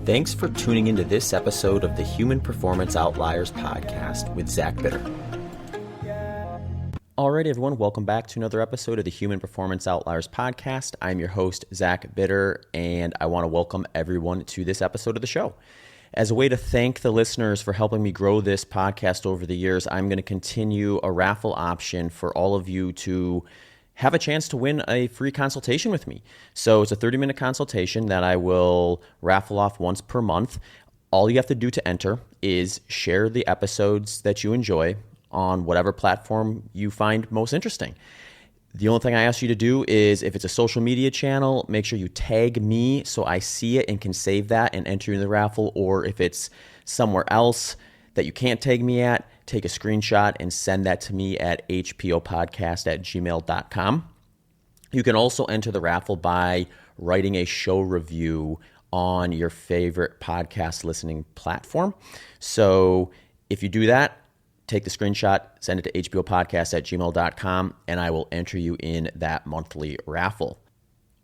Thanks for tuning into this episode of the Human Performance Outliers podcast with Zach Bitter. Alright, everyone, welcome back to another episode of the Human Performance Outliers podcast. I'm your host, Zach Bitter, and I want to welcome everyone to this episode of the show. As a way to thank the listeners for helping me grow this podcast over the years, I'm going to continue a raffle option for all of you to have a chance to win a free consultation with me. So it's a 30-minute consultation that I will raffle off once per month. All you have to do to enter is share the episodes that you enjoy on whatever platform you find most interesting. The only thing I ask you to do is, if it's a social media channel, make sure you tag me so I see it and can save that and enter in the raffle. Or if it's somewhere else that you can't tag me at, take a screenshot and send that to me at hpopodcast@gmail.com. You can also enter the raffle by writing a show review on your favorite podcast listening platform. So if you do that, take the screenshot, send it to hpopodcast@gmail.com, and I will enter you in that monthly raffle.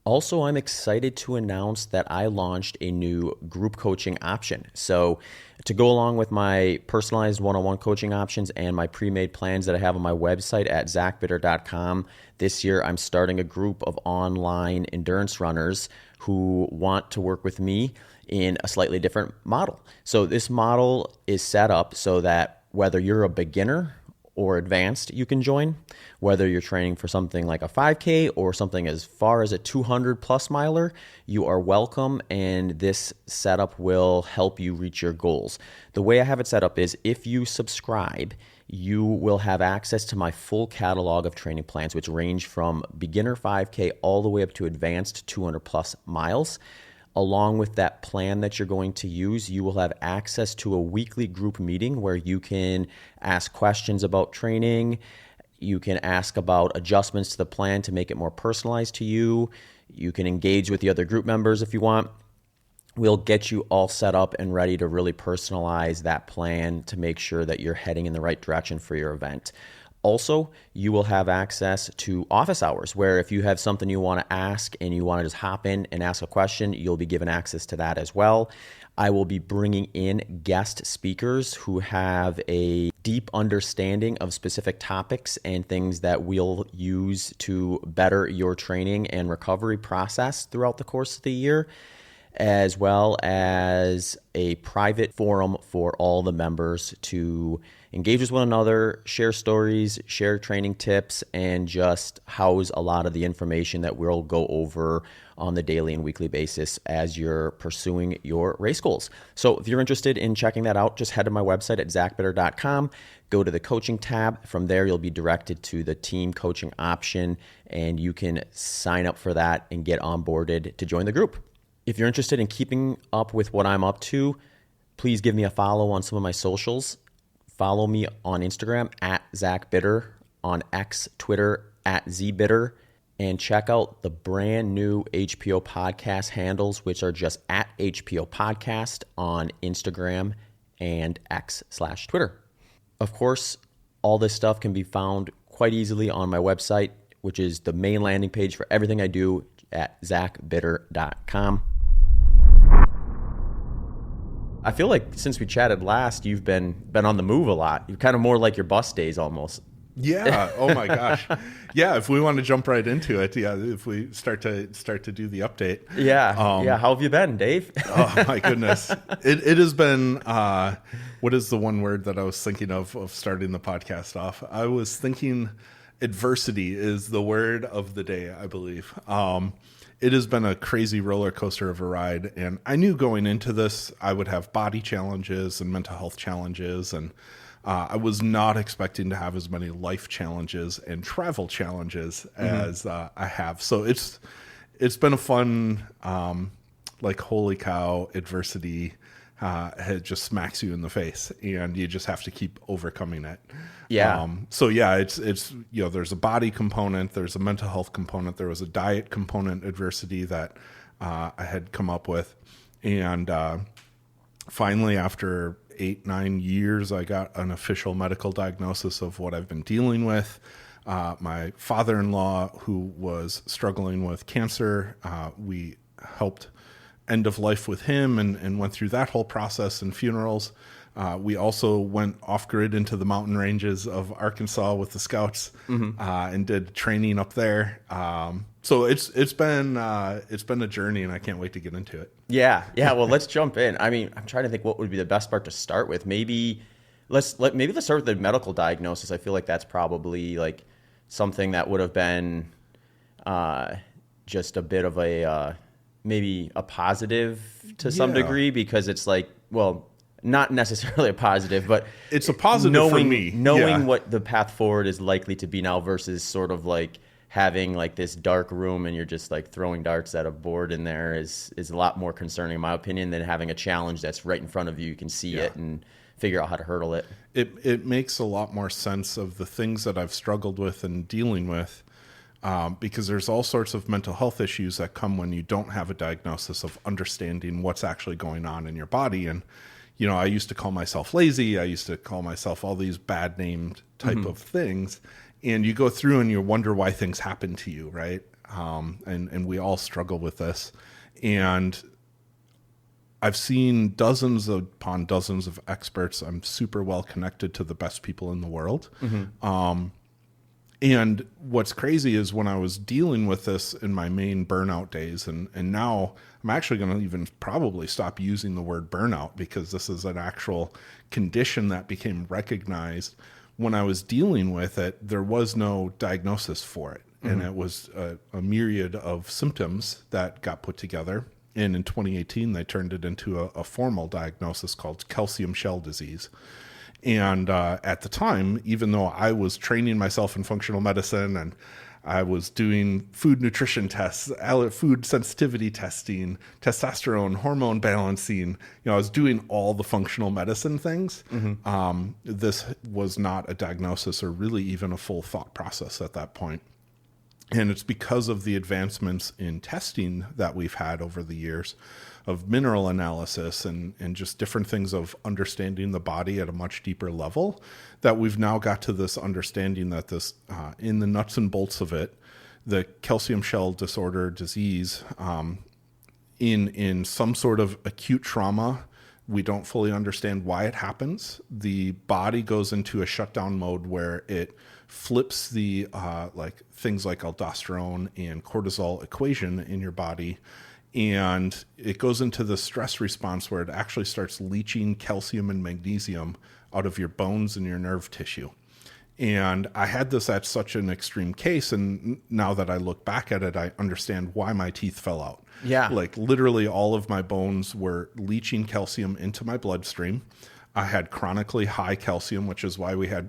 Also, I'm excited to announce that I launched a new group coaching option. So to go along with my personalized one-on-one coaching options and my pre-made plans that I have on my website at zachbitter.com, this year I'm starting a group of online endurance runners who want to work with me in a slightly different model. So this model is set up so that whether you're a beginner or advanced, you can join. Whether you're training for something like a 5K or something as far as a 200 plus miler, you are welcome, and this setup will help you reach your goals. The way I have it set up is, if you subscribe, you will have access to my full catalog of training plans, which range from beginner 5K all the way up to advanced 200 plus miles. Along with that plan that you're going to use, you will have access to a weekly group meeting where you can ask questions about training. You can ask about adjustments to the plan to make it more personalized to you. You can engage with the other group members if you want. We'll get you all set up and ready to really personalize that plan to make sure that you're heading in the right direction for your event. Also, you will have access to office hours, where if you have something you want to ask and you want to just hop in and ask a question, you'll be given access to that as well. I will be bringing in guest speakers who have a deep understanding of specific topics and things that we'll use to better your training and recovery process throughout the course of the year, as well as a private forum for all the members to engage with one another, share stories, share training tips, and just house a lot of the information that we'll go over on the daily and weekly basis as you're pursuing your race goals. So if you're interested in checking that out, just head to my website at zachbitter.com, go to the coaching tab. From there, you'll be directed to the team coaching option, and you can sign up for that and get onboarded to join the group. If you're interested in keeping up with what I'm up to, please give me a follow on some of my socials. Follow me on Instagram at ZachBitter, on X, Twitter at ZBitter, and check out the brand new HPO podcast handles, which are just at HPO Podcast on Instagram and X/Twitter. Of course, all this stuff can be found quite easily on my website, which is the main landing page for everything I do at zachbitter.com. I feel like since we chatted last, you've been on the move a lot. You're kind of more like your bus days almost. Yeah. Oh my gosh. Yeah. If we want to jump right into it, yeah. If we start to do the update. Yeah. How have you been, Dave? Oh my goodness. It has been. What is the one word that I was thinking of starting the podcast off? I was thinking adversity is the word of the day, I believe. It has been a crazy roller coaster of a ride, and I knew going into this I would have body challenges and mental health challenges, and I was not expecting to have as many life challenges and travel challenges as I have. So it's been a fun, like, holy cow, adversity it just smacks you in the face, and you just have to keep overcoming it. Yeah. So yeah, it's there's a body component, there's a mental health component, there was a diet component adversity that I had come up with, and finally, after 8-9 years, I got an official medical diagnosis of what I've been dealing with. My father-in-law, who was struggling with cancer, we helped end of life with him and went through that whole process and funerals. We also went off grid into the mountain ranges of Arkansas with the Scouts and did training up there. So it's been a journey, and I can't wait to get into it. Yeah. Well, let's jump in. I mean, I'm trying to think what would be the best part to start with. Maybe let's start with the medical diagnosis. I feel like that's probably like something that would have been just a bit of a maybe a positive to some degree, because it's like, well, not necessarily a positive, but it's a positive for me. Knowing what the path forward is likely to be now versus sort of like having like this dark room and you're just like throwing darts at a board in there is a lot more concerning, in my opinion, than having a challenge that's right in front of you. You can see it and figure out how to hurdle it. It makes a lot more sense of the things that I've struggled with and dealing with, because there's all sorts of mental health issues that come when you don't have a diagnosis of understanding what's actually going on in your body. And I used to call myself lazy. I used to call myself all these bad named type of things. And you go through and you wonder why things happen to you, right? And we all struggle with this. And I've seen dozens upon dozens of experts. I'm super well connected to the best people in the world. And what's crazy is when I was dealing with this in my main burnout days, and now I'm actually going to even probably stop using the word burnout, because this is an actual condition that became recognized. When I was dealing with it, there was no diagnosis for it. And it was a myriad of symptoms that got put together. And in 2018, they turned it into a formal diagnosis called calcium shell disease. And at the time, even though I was training myself in functional medicine and I was doing food nutrition tests, food sensitivity testing, testosterone, hormone balancing, I was doing all the functional medicine things. This was not a diagnosis or really even a full thought process at that point. And it's because of the advancements in testing that we've had over the years of mineral analysis and just different things of understanding the body at a much deeper level, that we've now got to this understanding that this, in the nuts and bolts of it, the calcium shell disorder disease, in some sort of acute trauma, we don't fully understand why it happens. The body goes into a shutdown mode where it flips the things like aldosterone and cortisol equation in your body, and it goes into the stress response where it actually starts leaching calcium and magnesium out of your bones and your nerve tissue. And I had this at such an extreme case, and now that I look back at it, I understand why my teeth fell out. Yeah. Like literally all of my bones were leaching calcium into my bloodstream. I had chronically high calcium, which is why we had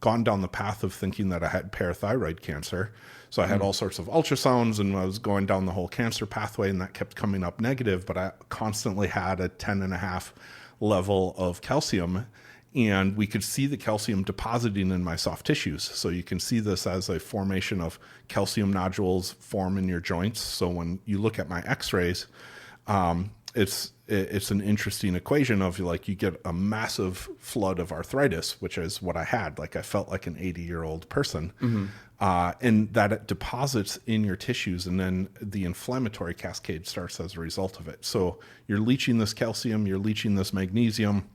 gone down the path of thinking that I had parathyroid cancer. So I had all sorts of ultrasounds, and I was going down the whole cancer pathway, and that kept coming up negative, but I constantly had a 10.5 level of calcium, and we could see the calcium depositing in my soft tissues. So you can see this as a formation of calcium nodules form in your joints. So when you look at my x-rays, it's an interesting equation of like you get a massive flood of arthritis, which is what I had. Like I felt like an 80-year-old person. And that it deposits in your tissues, and then the inflammatory cascade starts as a result of it. So you're leaching this calcium, you're leaching this magnesium,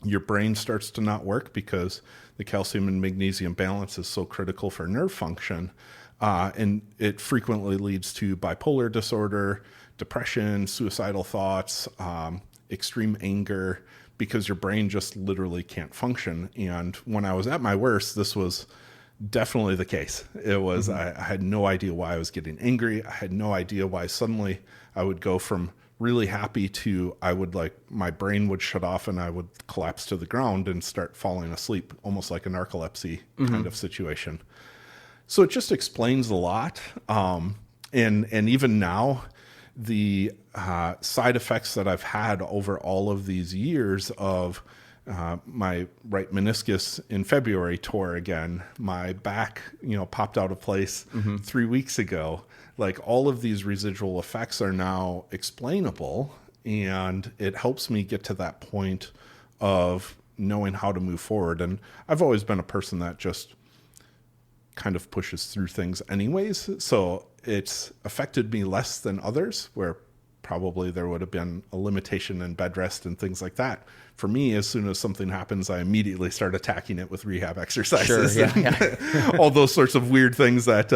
your brain starts to not work because the calcium and magnesium balance is so critical for nerve function. And it frequently leads to bipolar disorder, depression, suicidal thoughts, extreme anger, because your brain just literally can't function. And when I was at my worst, this was definitely the case. It was, I had no idea why I was getting angry. I had no idea why suddenly I would go from really happy to, my brain would shut off and I would collapse to the ground and start falling asleep, almost like a narcolepsy kind of situation. So it just explains a lot. And even now, the side effects that I've had over all of these years of my right meniscus in February tore again, my back, popped out of place 3 weeks ago. Like all of these residual effects are now explainable, and it helps me get to that point of knowing how to move forward. And I've always been a person that just kind of pushes through things anyways. So it's affected me less than others, where probably there would have been a limitation in bed rest and things like that. For me, as soon as something happens, I immediately start attacking it with rehab exercises. Sure, yeah. All those sorts of weird things that,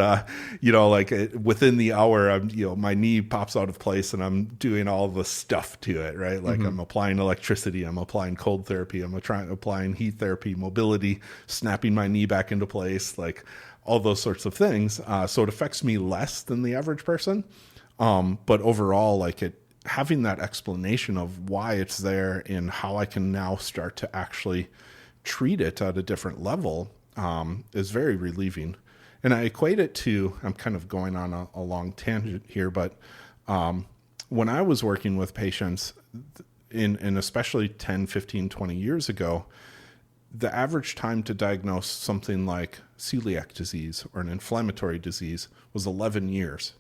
within the hour, my knee pops out of place and I'm doing all the stuff to it, right? Like I'm applying electricity, I'm applying cold therapy, I'm applying heat therapy, mobility, snapping my knee back into place, like all those sorts of things. So it affects me less than the average person. But overall, like having that explanation of why it's there and how I can now start to actually treat it at a different level is very relieving. And I equate it to, I'm kind of going on a long tangent here, but when I was working with patients in especially 10, 15, 20 years ago, the average time to diagnose something like celiac disease or an inflammatory disease was 11 years.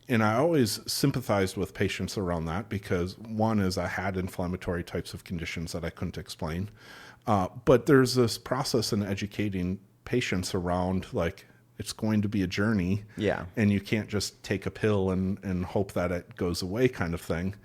And I always sympathized with patients around that because one is I had inflammatory types of conditions that I couldn't explain. But there's this process in educating patients around like it's going to be a journey. Yeah. And you can't just take a pill and hope that it goes away kind of thing.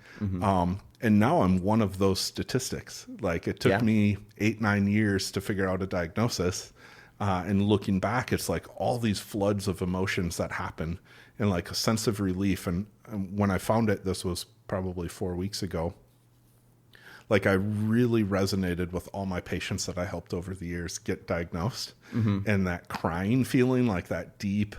And now I'm one of those statistics. Like it took me 8-9 years to figure out a diagnosis. And looking back, it's like all these floods of emotions that happen and like a sense of relief. And when I found it, this was probably 4 weeks ago, like I really resonated with all my patients that I helped over the years get diagnosed. And that crying feeling, like that deep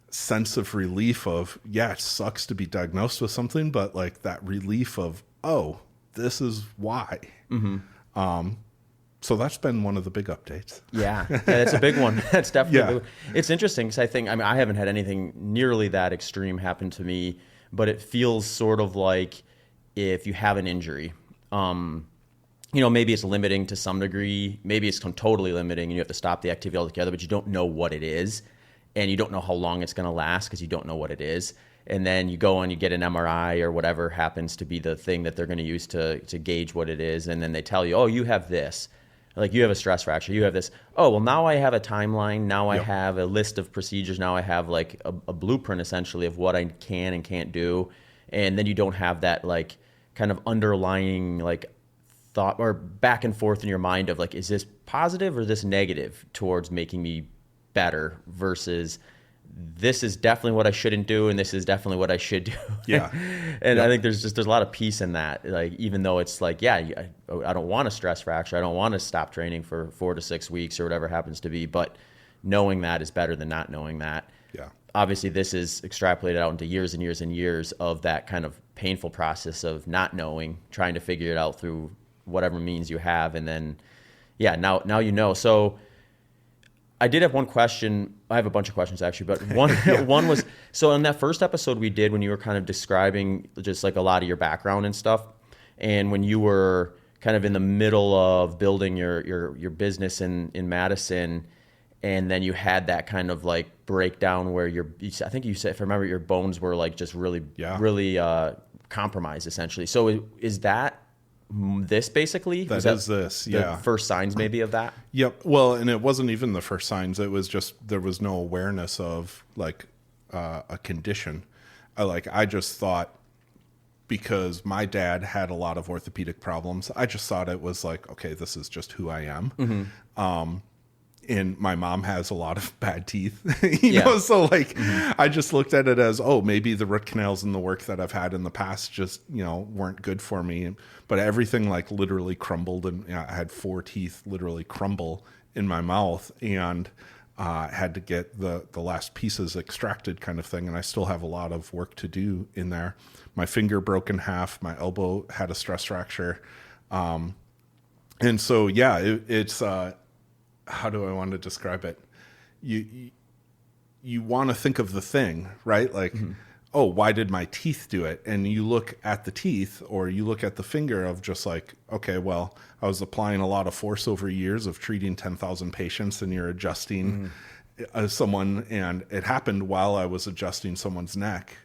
sense of relief of, yeah, it sucks to be diagnosed with something, but like that relief of, oh, this is why. So that's been one of the big updates. Yeah, that's a big one. That's definitely, it's interesting because I haven't had anything nearly that extreme happen to me, but it feels sort of like if you have an injury, maybe it's limiting to some degree, maybe it's totally limiting and you have to stop the activity altogether, but you don't know what it is and you don't know how long it's going to last because you don't know what it is. And then you go and you get an MRI or whatever happens to be the thing that they're going to use to gauge what it is. And then they tell you, oh, you have this. Like you have a stress fracture, you have this. Oh, well, now I have a timeline. Now I have a list of procedures. Now I have like a blueprint essentially of what I can and can't do. And then you don't have that like kind of underlying like thought or back and forth in your mind of like, is this positive or this negative towards making me better versus this is definitely what I shouldn't do and this is definitely what I should do. Yeah. And I think there's a lot of peace in that. Like, even though it's like, I don't want a stress fracture. I don't want to stop training for 4 to 6 weeks or whatever happens to be, but knowing that is better than not knowing that. Yeah. Obviously this is extrapolated out into years and years and years of that kind of painful process of not knowing, trying to figure it out through whatever means you have. And then, now you know. So I did have one question. I have a bunch of questions actually, but one was, so in that first episode we did when you were kind of describing just like a lot of your background and stuff, and when you were kind of in the middle of building your business in Madison, and then you had that kind of like breakdown where I think you said, if I remember, your bones were like just really compromised essentially. So is that this basically? That is this, the first signs maybe of that? Yep. Well, and it wasn't even the first signs. It was just, there was no awareness of like a condition. I just thought, because my dad had a lot of orthopedic problems, I just thought it was like, okay, this is just who I am. And my mom has a lot of bad teeth, you know? So like, I just looked at it as, oh, maybe the root canals and the work that I've had in the past just, weren't good for me. But everything like literally crumbled, and I had 4 teeth literally crumble in my mouth, and had to get the last pieces extracted kind of thing. And I still have a lot of work to do in there. My finger broke in half, my elbow had a stress fracture. And so, it's, how do I want to describe it? You want to think of the thing, right? Like, oh, why did my teeth do it? And you look at the teeth, or you look at the finger of just like, okay, well, I was applying a lot of force over years of treating 10,000 patients, and you're adjusting someone, and it happened while I was adjusting someone's neck.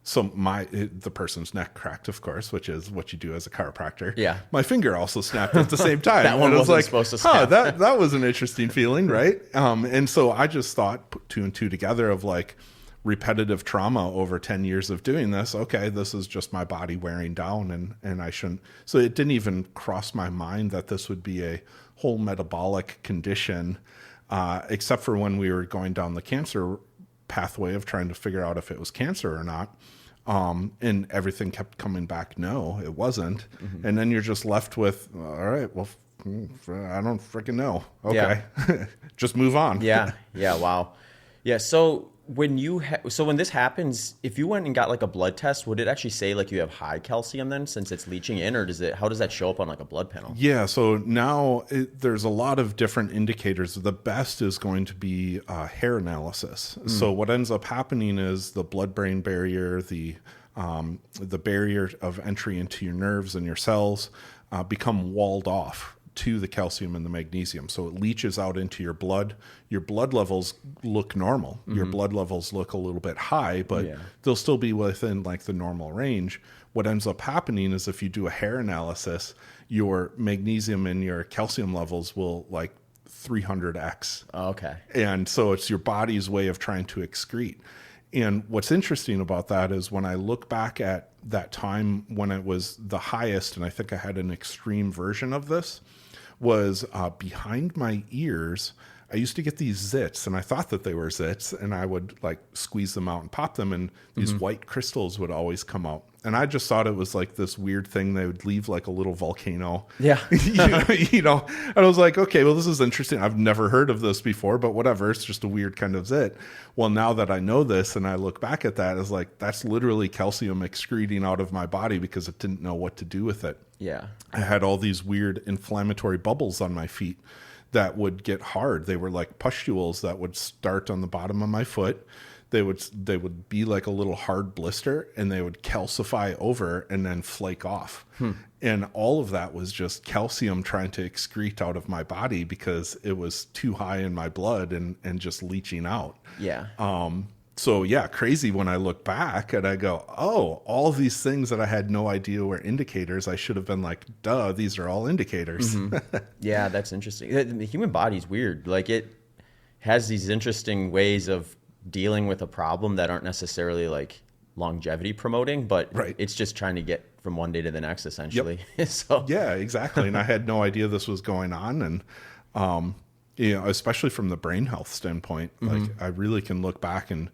So the person's neck cracked, of course, which is what you do as a chiropractor. Yeah. My finger also snapped at the same time. That one wasn't supposed to snap. That was an interesting feeling, right? And so I just thought, put 2 and 2 together of like, repetitive trauma over 10 years of doing this. Okay, this is just my body wearing down, and I shouldn't. So it didn't even cross my mind that this would be a whole metabolic condition, except for when we were going down the cancer pathway of trying to figure out if it was cancer or not. And everything kept coming back, no, it wasn't. And then you're just left with, all right, well, I don't freaking know. Okay, just move on. Yeah. Wow. Yeah. So when when this happens, if you went and got like a blood test, would it actually say like you have high calcium then, since it's leaching in, or how does that show up on like a blood panel? Yeah. So now there's a lot of different indicators. The best is going to be hair analysis. So what ends up happening is the blood-brain barrier, the barrier of entry into your nerves and your cells become walled off to the calcium and the magnesium. So it leaches out into your blood. Your blood levels look normal. Your blood levels look a little bit high, but they'll still be within like the normal range. What ends up happening is if you do a hair analysis, your magnesium and your calcium levels will like 300x. Oh, okay. And so it's your body's way of trying to excrete. And what's interesting about that is when I look back at that time when it was the highest, and I think I had an extreme version of this, was behind my ears. I used to get these zits, and I thought that they were zits, and I would like squeeze them out and pop them, and these white crystals would always come out. And I just thought it was like this weird thing. They would leave like a little volcano. Yeah. you know, and I was like, okay, well, this is interesting. I've never heard of this before, but whatever. It's just a weird kind of zit. Well, now that I know this and I look back at that, it's like, that's literally calcium excreting out of my body because it didn't know what to do with it. Yeah. I had all these weird inflammatory bubbles on my feet that would get hard. They were like pustules that would start on the bottom of my foot. They would be like a little hard blister, and they would calcify over and then flake off. And all of that was just calcium trying to excrete out of my body because it was too high in my blood and just leaching out. Yeah. So yeah, crazy when I look back and I go, oh, all these things that I had no idea were indicators. I should have been like, duh, these are all indicators. Yeah, that's interesting. The human body's weird. Like it has these interesting ways of dealing with a problem that aren't necessarily like longevity promoting, but it's just trying to get from one day to the next, essentially. So yeah, exactly. And I had no idea this was going on. And, you know, especially from the brain health standpoint, like I really can look back and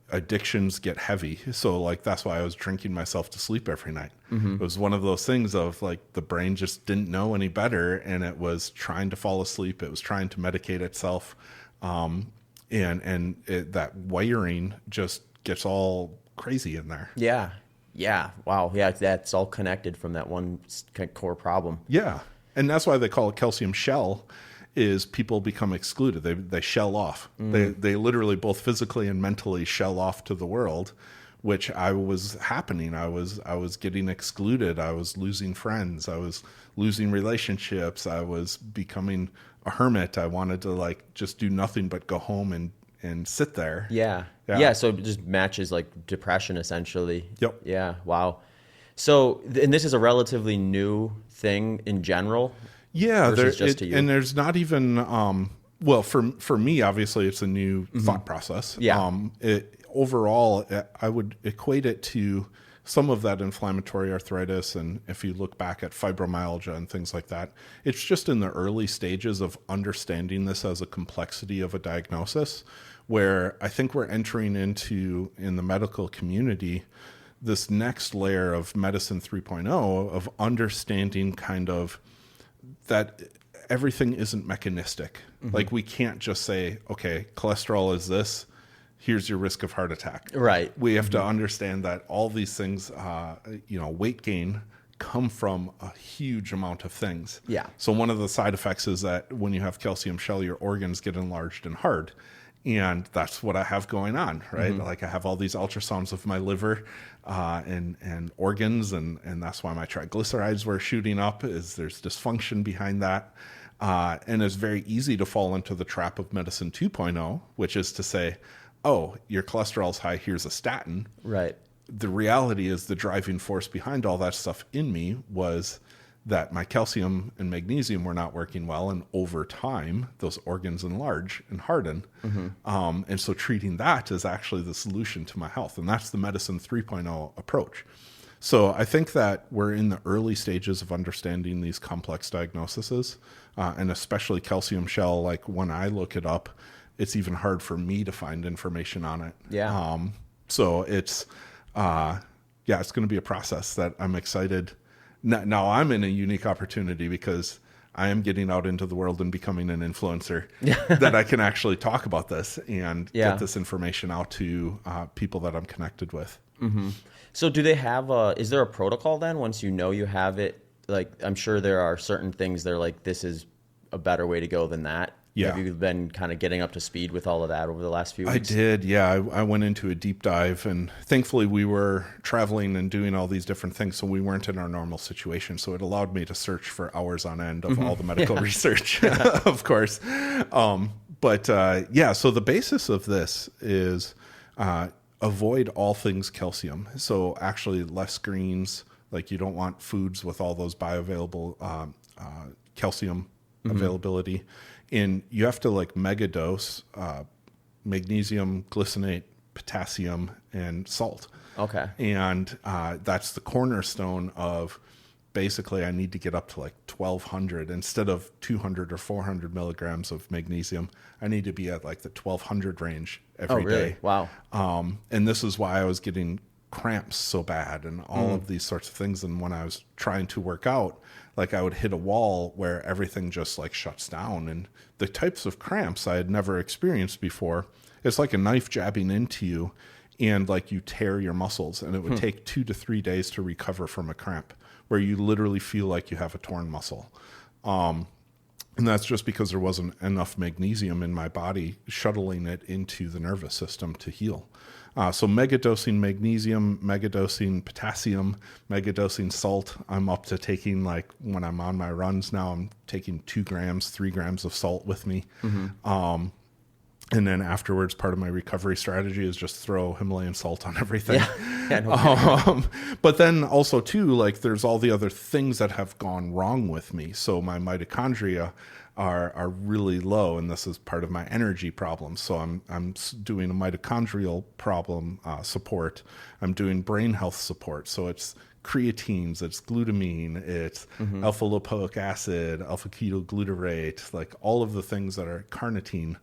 addictions get heavy. So like, that's why I was drinking myself to sleep every night. It was one of those things of like, the brain just didn't know any better. And it was trying to fall asleep. It was trying to medicate itself. That wiring just gets all crazy in there. Yeah. Wow. Yeah. That's all connected from that one core problem. Yeah. And that's why they call it calcium shell, is people become excluded. They shell off. They literally both physically and mentally shell off to the world, which I was happening. I was getting excluded. I was losing friends. I was losing relationships. I was becoming a hermit. I wanted to like just do nothing but go home and sit there. Yeah. So it just matches like depression essentially. Yep. Yeah. Wow. So, and this is a relatively new thing in general. Yeah. And there's not even, well, for me, obviously it's a new thought process. Yeah. Overall, I would equate it to some of that inflammatory arthritis. And if you look back at fibromyalgia and things like that, it's just in the early stages of understanding this as a complexity of a diagnosis, where I think we're entering into, in the medical community, this next layer of medicine 3.0 of understanding kind of that everything isn't mechanistic. Like we can't just say, okay, cholesterol is this, here's your risk of heart attack. Right. We have to understand that all these things, weight gain come from a huge amount of things. Yeah. So one of the side effects is that when you have calcium shell, your organs get enlarged and hard. And that's what I have going on, right? Like I have all these ultrasounds of my liver and organs, and that's why my triglycerides were shooting up, is there's dysfunction behind that. And it's very easy to fall into the trap of medicine 2.0, which is to say, oh, your cholesterol's high, here's a statin. Right. The reality is the driving force behind all that stuff in me was that my calcium and magnesium were not working well. And over time, those organs enlarge and harden. And so treating that is actually the solution to my health. And that's the medicine 3.0 approach. So I think that we're in the early stages of understanding these complex diagnoses, and especially calcium shell. Like when I look it up, it's even hard for me to find information on it. Yeah. So it's it's going to be a process that I'm excited. Now I'm in a unique opportunity because I am getting out into the world and becoming an influencer that I can actually talk about this and get this information out to people that I'm connected with. So do they have is there a protocol then once you know you have it? Like, I'm sure there are certain things they're like, this is a better way to go than that. Yeah. Have you been kind of getting up to speed with all of that over the last few weeks? I did, yeah. I went into a deep dive, and thankfully we were traveling and doing all these different things, so we weren't in our normal situation. So it allowed me to search for hours on end of all the medical research, of course. So the basis of this is avoid all things calcium. So actually less greens, like you don't want foods with all those bioavailable calcium availability. And you have to like mega dose magnesium, glycinate, potassium, and salt. Okay. And that's the cornerstone of basically I need to get up to like 1,200 instead of 200 or 400 milligrams of magnesium. I need to be at like the 1,200 range every day. Wow. And this is why I was getting cramps so bad and all of these sorts of things. And when I was trying to work out, like I would hit a wall where everything just like shuts down. And the types of cramps I had never experienced before, it's like a knife jabbing into you and like you tear your muscles, and it would take 2 to 3 days to recover from a cramp where you literally feel like you have a torn muscle. And that's just because there wasn't enough magnesium in my body shuttling it into the nervous system to heal. So megadosing magnesium, megadosing potassium, megadosing salt. I'm up to taking, like when I'm on my runs now, I'm taking 2 grams, 3 grams of salt with me. And then afterwards, part of my recovery strategy is just throw Himalayan salt on everything. But then also too, like there's all the other things that have gone wrong with me. So my mitochondria are really low, and this is part of my energy problem. So I'm doing a mitochondrial problem support. I'm doing brain health support. So it's creatines, it's glutamine, it's alpha lipoic acid, alpha ketoglutarate, like all of the things that are carnitine.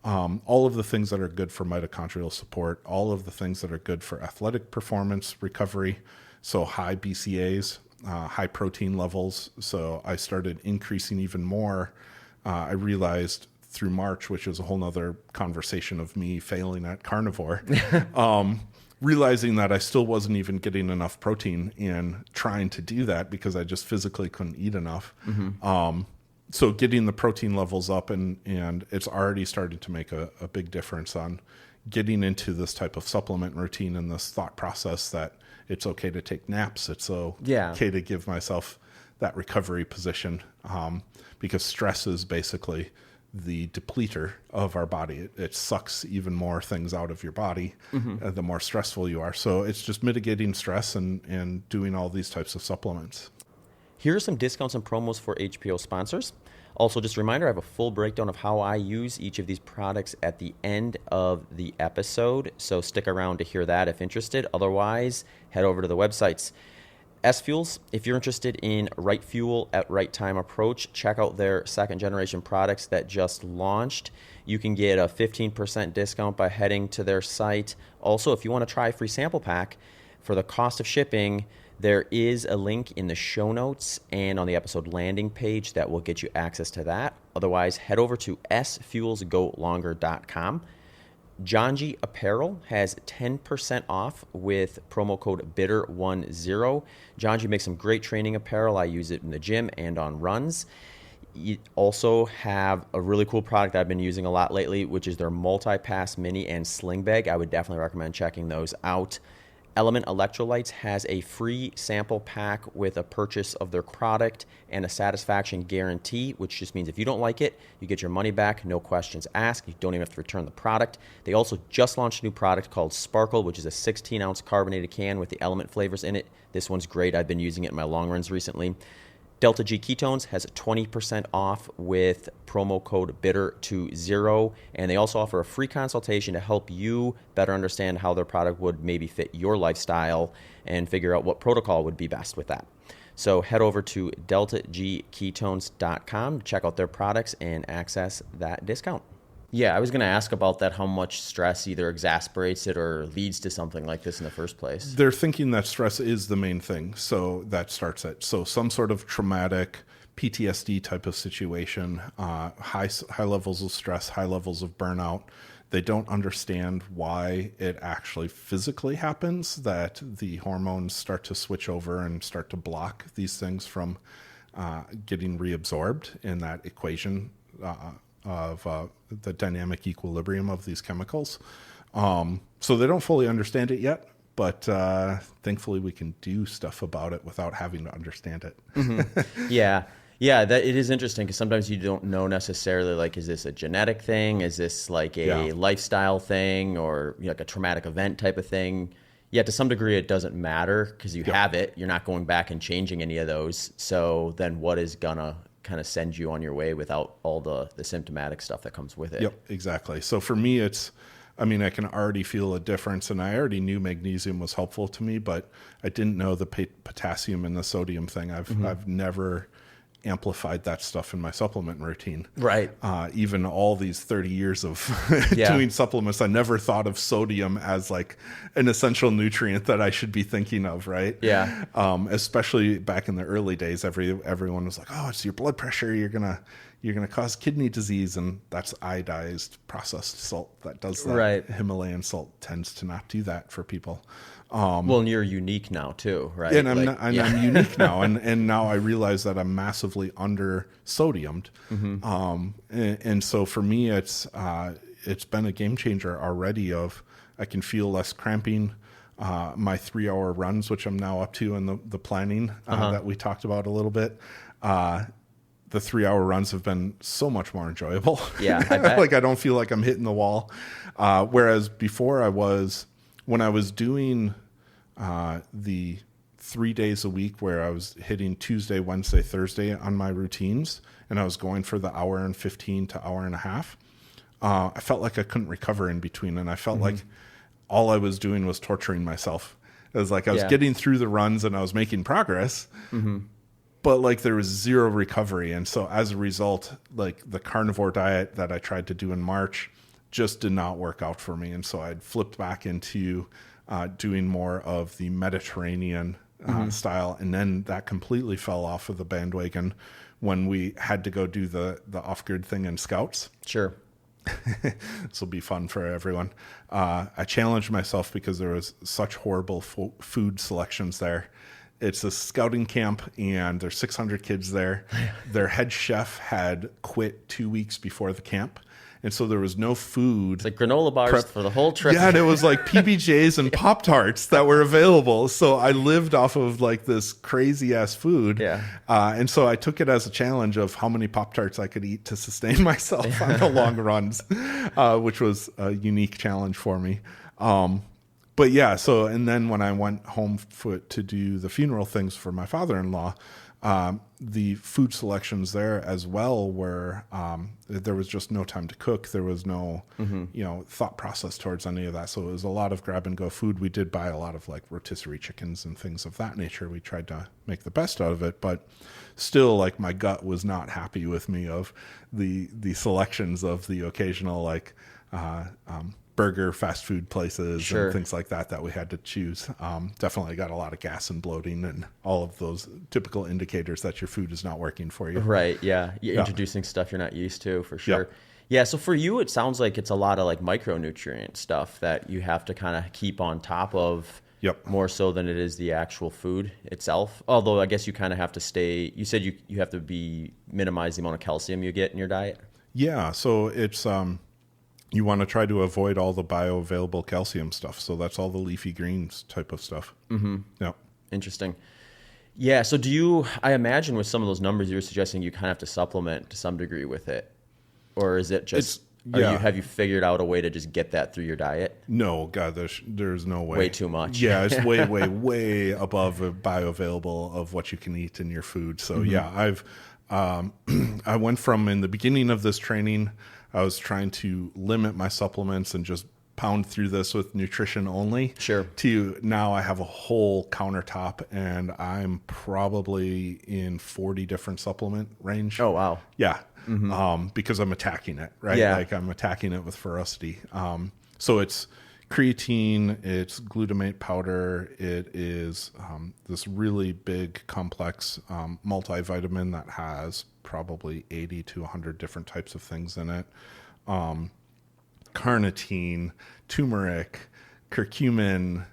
All of the things that are good for mitochondrial support, all of the things that are good for athletic performance recovery. So high BCAAs, high protein levels. So I started increasing even more. I realized through March, which was a whole nother conversation of me failing at carnivore, realizing that I still wasn't even getting enough protein and trying to do that because I just physically couldn't eat enough. So getting the protein levels up, and it's already starting to make a big difference on getting into this type of supplement routine and this thought process that it's okay to take naps. It's okay to give myself that recovery position, because stress is basically the depleter of our body. It sucks even more things out of your body the more stressful you are. So it's just mitigating stress and doing all these types of supplements. Here are some discounts and promos for HPO sponsors. Also, just a reminder, I have a full breakdown of how I use each of these products at the end of the episode, so stick around to hear that if interested. Otherwise, head over to the websites. S-Fuels, if you're interested in right fuel at right time approach, check out their second generation products that just launched. You can get a 15% discount by heading to their site. Also, if you want to try a free sample pack for the cost of shipping, there is a link in the show notes and on the episode landing page that will get you access to that. Otherwise, head over to sfuelsgolonger.com. Janji Apparel has 10% off with promo code BITTER10. Janji makes some great training apparel. I use it in the gym and on runs. You also have a really cool product I've been using a lot lately, which is their multi-pass mini and sling bag. I would definitely recommend checking those out. Element Electrolytes has a free sample pack with a purchase of their product and a satisfaction guarantee, which just means if you don't like it, you get your money back, no questions asked. You don't even have to return the product. They also just launched a new product called Sparkle, which is a 16-ounce carbonated can with the Element flavors in it. This one's great. I've been using it in my long runs recently. Delta G Ketones has 20% off with promo code BITTER20, and they also offer a free consultation to help you better understand how their product would maybe fit your lifestyle and figure out what protocol would be best with that. So head over to deltagketones.com to check out their products and access that discount. Yeah, I was going to ask about that, how much stress either exasperates it or leads to something like this in the first place. They're thinking that stress is the main thing, so that starts it. So some sort of traumatic PTSD type of situation, high levels of stress, high levels of burnout. They don't understand why it actually physically happens, that the hormones start to switch over and start to block these things from getting reabsorbed in that equation of the dynamic equilibrium of these chemicals. So they don't fully understand it yet, but thankfully we can do stuff about it without having to understand it. Mm-hmm. Yeah, that it is interesting because sometimes you don't know necessarily, like, is this a genetic thing? Is this like a lifestyle thing, or like a traumatic event type of thing? Yeah, to some degree it doesn't matter because you have it. You're not going back and changing any of those. So then what is gonna kind of send you on your way without all the symptomatic stuff that comes with it? Yep, exactly. So for me, I can already feel a difference, and I already knew magnesium was helpful to me, but I didn't know the potassium and the sodium thing. I've never amplified that stuff in my supplement routine. Right. Even all these 30 years of doing supplements, I never thought of sodium as like an essential nutrient that I should be thinking of, right? Yeah. Especially back in the early days, everyone was like, oh, it's your blood pressure. You're gonna cause kidney disease, and that's iodized processed salt that does that. Right. Himalayan salt tends to not do that for people. Well, and you're unique now too, right? And I'm unique now, and now I realize that I'm massively under sodiumed. Mm-hmm. And so for me, it's been a game changer already. I can feel less cramping. My 3-hour runs, which I'm now up to, and the planning that we talked about a little bit. The 3-hour runs have been so much more enjoyable. Yeah, I bet. Like I don't feel like I'm hitting the wall. Whereas before when I was doing the 3 days a week where I was hitting Tuesday, Wednesday, Thursday on my routines, and I was going for the hour and 15 to hour and a half, I felt like I couldn't recover in between. And I felt like all I was doing was torturing myself. It was like I was getting through the runs and I was making progress, but like there was zero recovery. And so as a result, like the carnivore diet that I tried to do in March just did not work out for me. And so I'd flipped back into doing more of the Mediterranean style. And then that completely fell off of the bandwagon when we had to go do the off-grid thing in Scouts. Sure. This will be fun for everyone. I challenged myself because there was such horrible food selections there. It's a scouting camp, and there's 600 kids there. Their head chef had quit 2 weeks before the camp. And so there was no food. It's like granola bars for the whole trip. Yeah, and it was like PBJs and Pop-Tarts that were available. So I lived off of like this crazy ass food. Yeah. And so I took it as a challenge of how many Pop-Tarts I could eat to sustain myself on the long runs, which was a unique challenge for me. But yeah, so, and then when I went home to do the funeral things for my father-in-law, the food selections there as well were, there was just no time to cook. There was no, thought process towards any of that. So it was a lot of grab and go food. We did buy a lot of like rotisserie chickens and things of that nature. We tried to make the best out of it, but still like my gut was not happy with me of the selections of the occasional, like, burger fast food places and things like that we had to choose. Definitely got a lot of gas and bloating and all of those typical indicators that your food is not working for you. Right. Yeah. You're introducing stuff you're not used to, for sure. Yeah. So for you, it sounds like it's a lot of like micronutrient stuff that you have to kind of keep on top of more so than it is the actual food itself. Although I guess you kind of have to stay, you said you have to minimize the amount of calcium you get in your diet. Yeah. So it's, you want to try to avoid all the bioavailable calcium stuff. So that's all the leafy greens type of stuff. Mm-hmm. Yeah. Interesting. Yeah. So I imagine with some of those numbers you were suggesting, you kind of have to supplement to some degree with it, or is it just, Yeah. Have you figured out a way to just get that through your diet? No, God, there's no way. Way too much. Yeah, it's way, way, way above a bioavailable of what you can eat in your food. So yeah, I went from, in the beginning of this training, I was trying to limit my supplements and just pound through this with nutrition only. Sure. To now I have a whole countertop, and I'm probably in 40 different supplement range. Oh, wow. Yeah. Because I'm attacking it, right? Yeah. Like I'm attacking it with ferocity. So it's creatine, it's glutamate powder, it is this really big complex multivitamin that has probably 80 to 100 different types of things in it. Carnitine, turmeric, curcumin,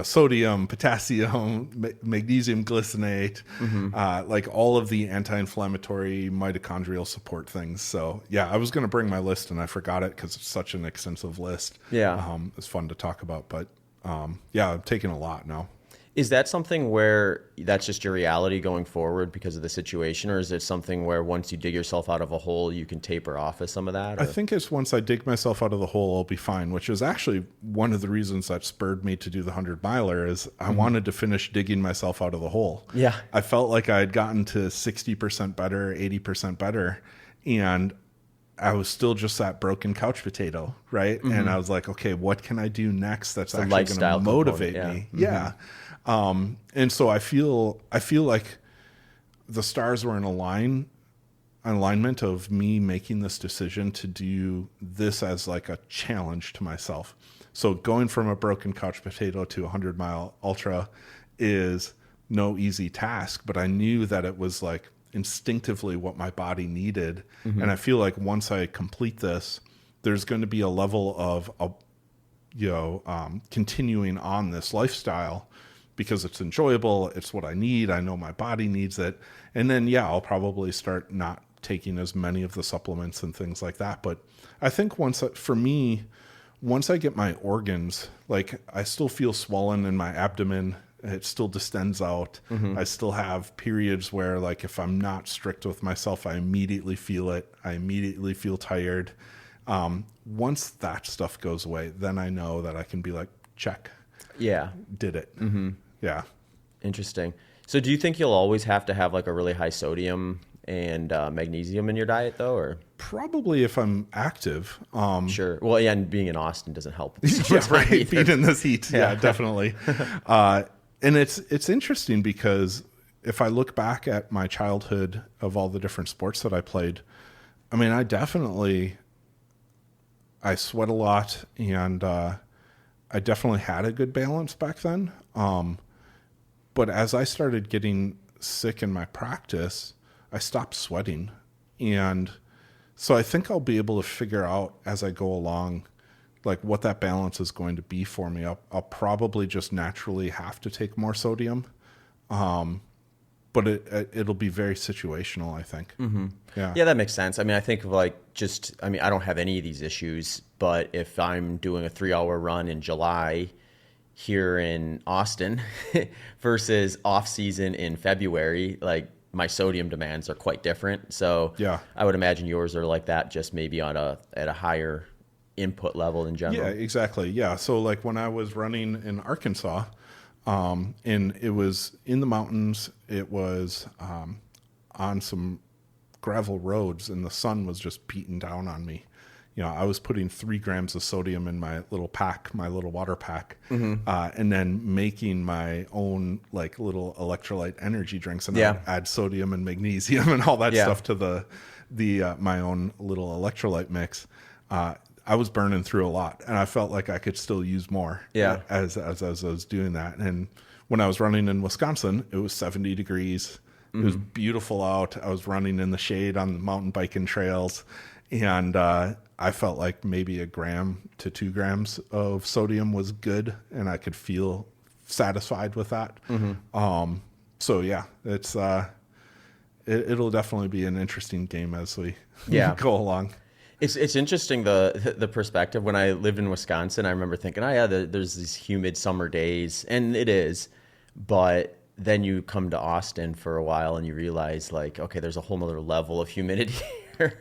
sodium, potassium, magnesium glycinate, like all of the anti-inflammatory mitochondrial support things. So yeah, I was going to bring my list and I forgot it because it's such an extensive list. Yeah. It's fun to talk about, but yeah, I'm taking a lot now. Is that something where that's just your reality going forward because of the situation, or is it something where once you dig yourself out of a hole, you can taper off of some of that? Or? I think it's once I dig myself out of the hole, I'll be fine, which is actually one of the reasons that spurred me to do the 100-miler is I wanted to finish digging myself out of the hole. Yeah. I felt like I had gotten to 60% better, 80% better, and I was still just that broken couch potato, right? And I was like, okay, what can I do next that's actually going to motivate me? Yeah. And so I feel like the stars were in alignment of me making this decision to do this as like a challenge to myself. So going from a broken couch potato to a 100-mile ultra is no easy task, but I knew that it was like instinctively what my body needed. And I feel like once I complete this, there's going to be a level of, continuing on this lifestyle because it's enjoyable. It's what I need. I know my body needs it. And then, yeah, I'll probably start not taking as many of the supplements and things like that. But I think once I get my organs, like I still feel swollen in my abdomen. It still distends out. I still have periods where, like, if I'm not strict with myself, I immediately feel it. I immediately feel tired. Once that stuff goes away, then I know that I can be like, check. Yeah. Did it. Yeah. Interesting. So do you think you'll always have to have like a really high sodium and magnesium in your diet though, or? Probably if I'm active. Sure. Well, yeah, and being in Austin doesn't help. Yeah, right. Being in this heat. Yeah, definitely. And it's interesting because if I look back at my childhood of all the different sports that I played, I mean, I sweat a lot, and I definitely had a good balance back then. But as I started getting sick in my practice, I stopped sweating. And so I think I'll be able to figure out as I go along, like what that balance is going to be for me. I'll probably just naturally have to take more sodium. But it'll be very situational, I think. Yeah. Yeah, that makes sense. I mean, I think of like I don't have any of these issues, but if I'm doing a 3-hour run in July here in Austin versus off season in February, like my sodium demands are quite different. So yeah, I would imagine yours are like that, just maybe at a higher input level in general. Yeah, exactly. Yeah. So like when I was running in Arkansas, and it was in the mountains, it was on some gravel roads, and the sun was just beating down on me. You know, I was putting 3 grams of sodium in my little pack, my little water pack, and then making my own like little electrolyte energy drinks, and I'd add sodium and magnesium and all that stuff to the my own little electrolyte mix. I was burning through a lot, and I felt like I could still use more as I was doing that. And when I was running in Wisconsin, it was 70 degrees. It was beautiful out. I was running in the shade on the mountain biking trails, and I felt like maybe 1 gram to 2 grams of sodium was good, and I could feel satisfied with that. So yeah, it'll definitely be an interesting game as we go along. It's interesting the perspective. When I lived in Wisconsin, I remember thinking, there's these humid summer days, and it is, but then you come to Austin for a while and you realize like, okay, there's a whole nother level of humidity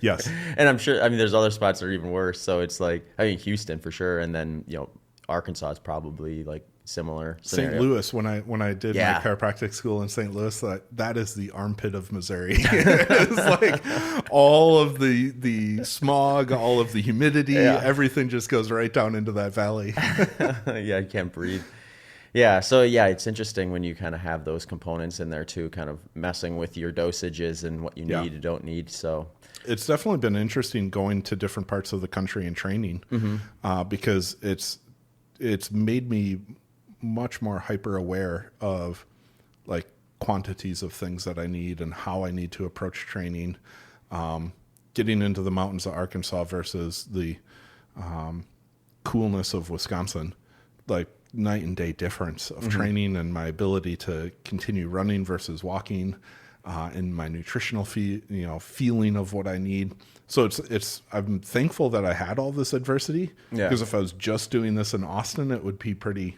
Yes. And I'm sure, I mean, there's other spots that are even worse. So it's like, I mean, Houston for sure. And then, Arkansas is probably like similar St. scenario. Louis, when I did Yeah. my chiropractic school in St. Louis, that is the armpit of Missouri. It's like all of the smog, all of the humidity, everything just goes right down into that valley. Yeah, you can't breathe. Yeah, so yeah, it's interesting when you kind of have those components in there too, kind of messing with your dosages and what you need and don't need. So it's definitely been interesting going to different parts of the country and training, because it's made me much more hyper aware of like quantities of things that I need and how I need to approach training. Getting into the mountains of Arkansas versus the coolness of Wisconsin, like night and day difference of training and my ability to continue running versus walking, and my nutritional feeling of what I need. So I'm thankful that I had all this adversity, because if I was just doing this in Austin, it would be pretty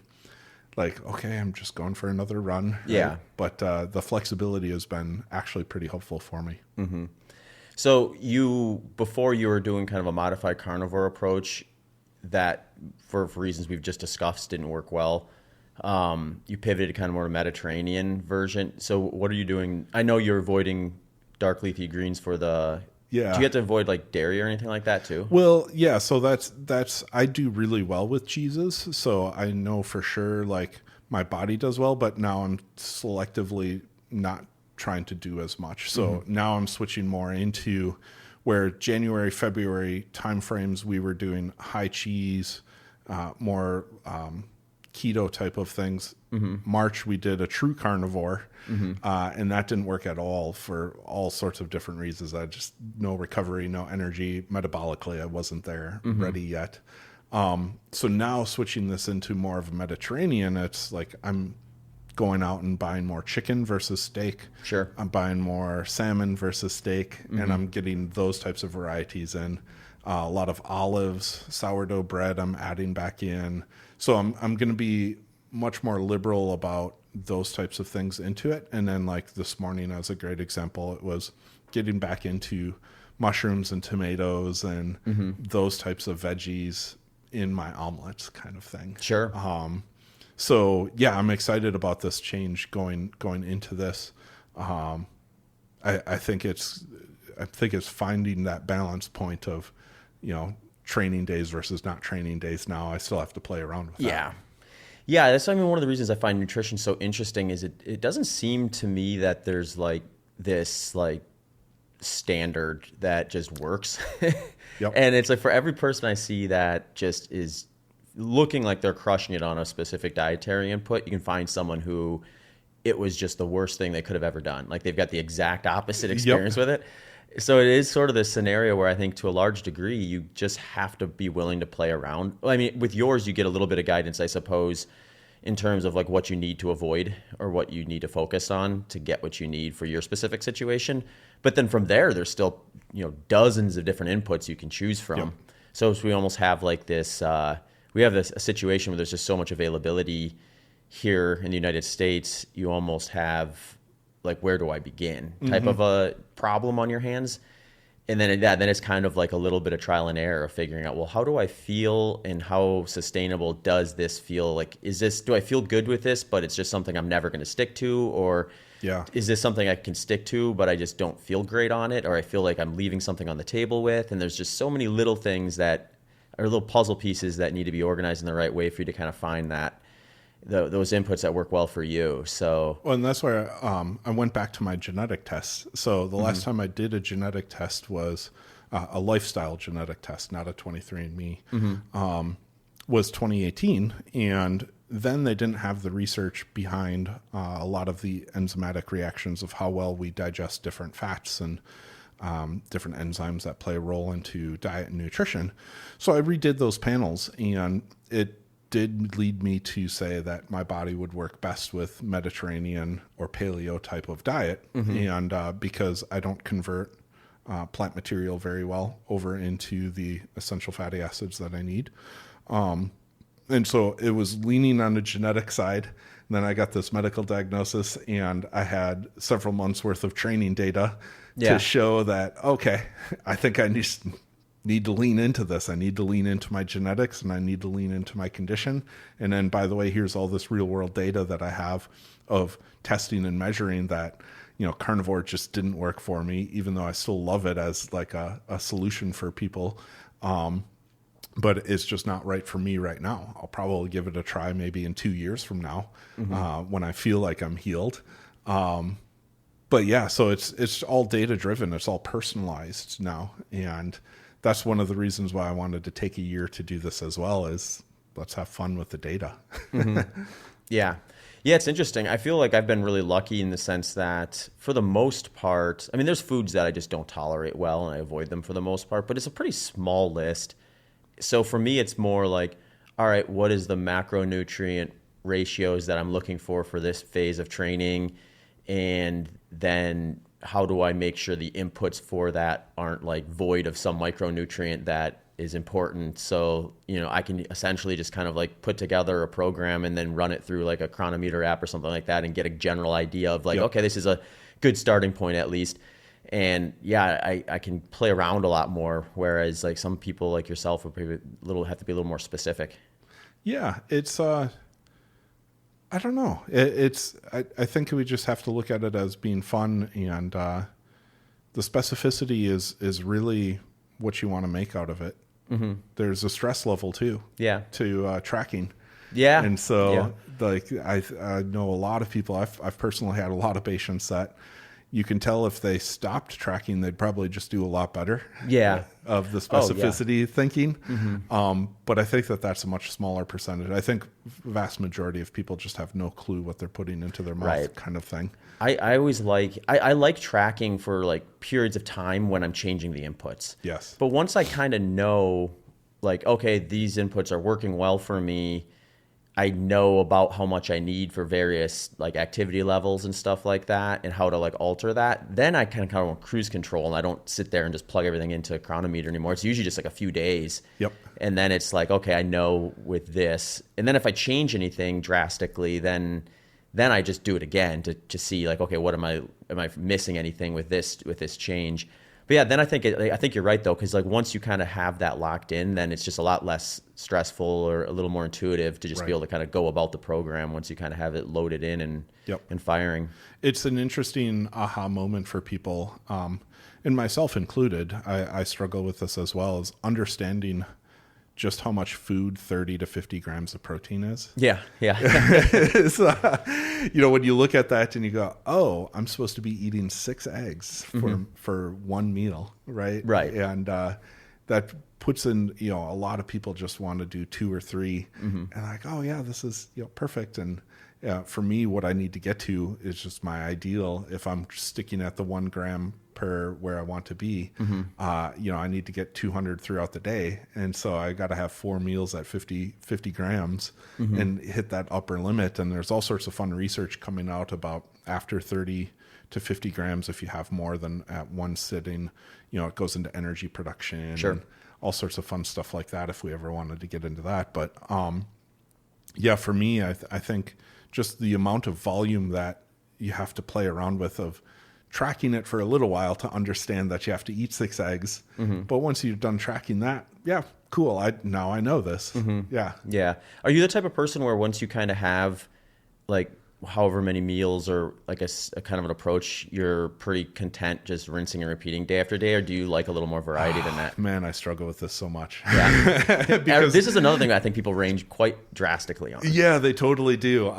like, okay, I'm just going for another run. Right? Yeah. But the flexibility has been actually pretty helpful for me. Mm-hmm. So before you were doing kind of a modified carnivore approach that for reasons we've just discussed didn't work well. You pivoted kind of more to Mediterranean version. So what are you doing? I know you're avoiding dark leafy greens for the... Yeah. Do you have to avoid like dairy or anything like that too? Well, yeah. So that's I do really well with cheeses. So I know for sure like my body does well, but now I'm selectively not trying to do as much. So now I'm switching more into where January, February timeframes we were doing high cheese, more keto type of things. March we did a true carnivore, and that didn't work at all for all sorts of different reasons. I just no recovery, no energy. Metabolically, I wasn't there ready yet. So now switching this into more of a Mediterranean, it's like I'm going out and buying more chicken versus steak. Sure. I'm buying more salmon versus steak, and I'm getting those types of varieties in. A lot of olives, sourdough bread I'm adding back in. So I'm going to be much more liberal about those types of things into it. And then like this morning as a great example, it was getting back into mushrooms and tomatoes and those types of veggies in my omelets kind of thing. Sure. So yeah, I'm excited about this change going into this. I think it's finding that balance point of, training days versus not training days. Now I still have to play around with that. Yeah. That's, one of the reasons I find nutrition so interesting is it doesn't seem to me that there's like this like standard that just works. Yep. And it's like for every person I see that just is looking like they're crushing it on a specific dietary input, you can find someone who it was just the worst thing they could have ever done. Like they've got the exact opposite experience with it. So it is sort of this scenario where I think to a large degree, you just have to be willing to play around. I mean, with yours, you get a little bit of guidance, I suppose, in terms of like what you need to avoid or what you need to focus on to get what you need for your specific situation. But then from there, there's still, dozens of different inputs you can choose from. Yep. So we almost have like this, we have a situation where there's just so much availability here in the United States. You almost have like, where do I begin type of a problem on your hands. And then it's kind of like a little bit of trial and error of figuring out, well, how do I feel and how sustainable does this feel? Like, do I feel good with this, but it's just something I'm never going to stick to? Or is this something I can stick to, but I just don't feel great on it? Or I feel like I'm leaving something on the table with, and there's just so many little things that are little puzzle pieces that need to be organized in the right way for you to kind of find that those inputs that work well for you. So, well, and that's where I went back to my genetic tests. So the last time I did a genetic test was a lifestyle genetic test, not a 23andMe, was 2018. And then they didn't have the research behind a lot of the enzymatic reactions of how well we digest different fats and different enzymes that play a role into diet and nutrition. So I redid those panels, and it did lead me to say that my body would work best with Mediterranean or paleo type of diet. And because I don't convert plant material very well over into the essential fatty acids that I need. And so it was leaning on the genetic side. And then I got this medical diagnosis, and I had several months worth of training data to show that, okay, I think I need to lean into this. I need to lean into my genetics, and I need to lean into my condition. And then, by the way, here's all this real world data that I have of testing and measuring that, carnivore just didn't work for me, even though I still love it as like a solution for people. But it's just not right for me right now. I'll probably give it a try maybe in 2 years from now, when I feel like I'm healed. But yeah, so it's all data driven. It's all personalized now. And that's one of the reasons why I wanted to take a year to do this as well, is let's have fun with the data. Yeah. Yeah, it's interesting. I feel like I've been really lucky in the sense that for the most part, I mean, there's foods that I just don't tolerate well and I avoid them for the most part, but it's a pretty small list. So for me, it's more like, all right, what is the macronutrient ratios that I'm looking for this phase of training? And then how do I make sure the inputs for that aren't like void of some micronutrient that is important? So, I can essentially just kind of like put together a program and then run it through like a Chronometer app or something like that and get a general idea of like, okay, this is a good starting point at least. And yeah, I can play around a lot more. Whereas like some people like yourself would have to be a little more specific. Yeah. It's, I don't know. I think we just have to look at it as being fun, and the specificity is really what you want to make out of it. Mm-hmm. There's a stress level too. Yeah. To tracking. Yeah. And so like I know a lot of people. I've personally had a lot of patients that you can tell if they stopped tracking, they'd probably just do a lot better. Yeah. Of the specificity thinking. Mm-hmm. But I think that's a much smaller percentage. I think vast majority of people just have no clue what they're putting into their mouth, kind of thing. I always I like tracking for like periods of time when I'm changing the inputs. Yes. But once I kind of know, like, okay, these inputs are working well for me, I know about how much I need for various like activity levels and stuff like that, and how to like alter that. Then I kind of want cruise control, and I don't sit there and just plug everything into a Chronometer anymore. It's usually just like a few days. Yep. And then it's like, okay, I know with this. And then if I change anything drastically, then I just do it again to see like, okay, what am I missing anything with this change? But yeah, then I think you're right though, because like once you kind of have that locked in, then it's just a lot less stressful or a little more intuitive to just be able to kind of go about the program once you kind of have it loaded in and firing. It's an interesting aha moment for people, and myself included. I struggle with this as well, as understanding just how much food 30 to 50 grams of protein is. Yeah, yeah. When you look at that and you go, oh, I'm supposed to be eating 6 eggs for one meal, right? Right. And that puts in, a lot of people just want to do 2 or 3, and like, oh yeah, this is perfect. And for me, what I need to get to is just my ideal. If I'm sticking at the 1 gram per where I want to be, I need to get 200 throughout the day. And so I got to have 4 meals at 50 grams and hit that upper limit. And there's all sorts of fun research coming out about after 30 to 50 grams, if you have more than at one sitting, it goes into energy production. Sure. And all sorts of fun stuff like that if we ever wanted to get into that. But for me, I think just the amount of volume that you have to play around with, of tracking it for a little while to understand that you have to eat 6 eggs. But once you've done tracking that, cool. Now I know this. Yeah. Yeah. Are you the type of person where once you kind of have like however many meals or like a kind of an approach, you're pretty content just rinsing and repeating day after day? Or do you like a little more variety than that? Man, I struggle with this so much. Yeah. Because this is another thing I think people range quite drastically on. Yeah, they totally do.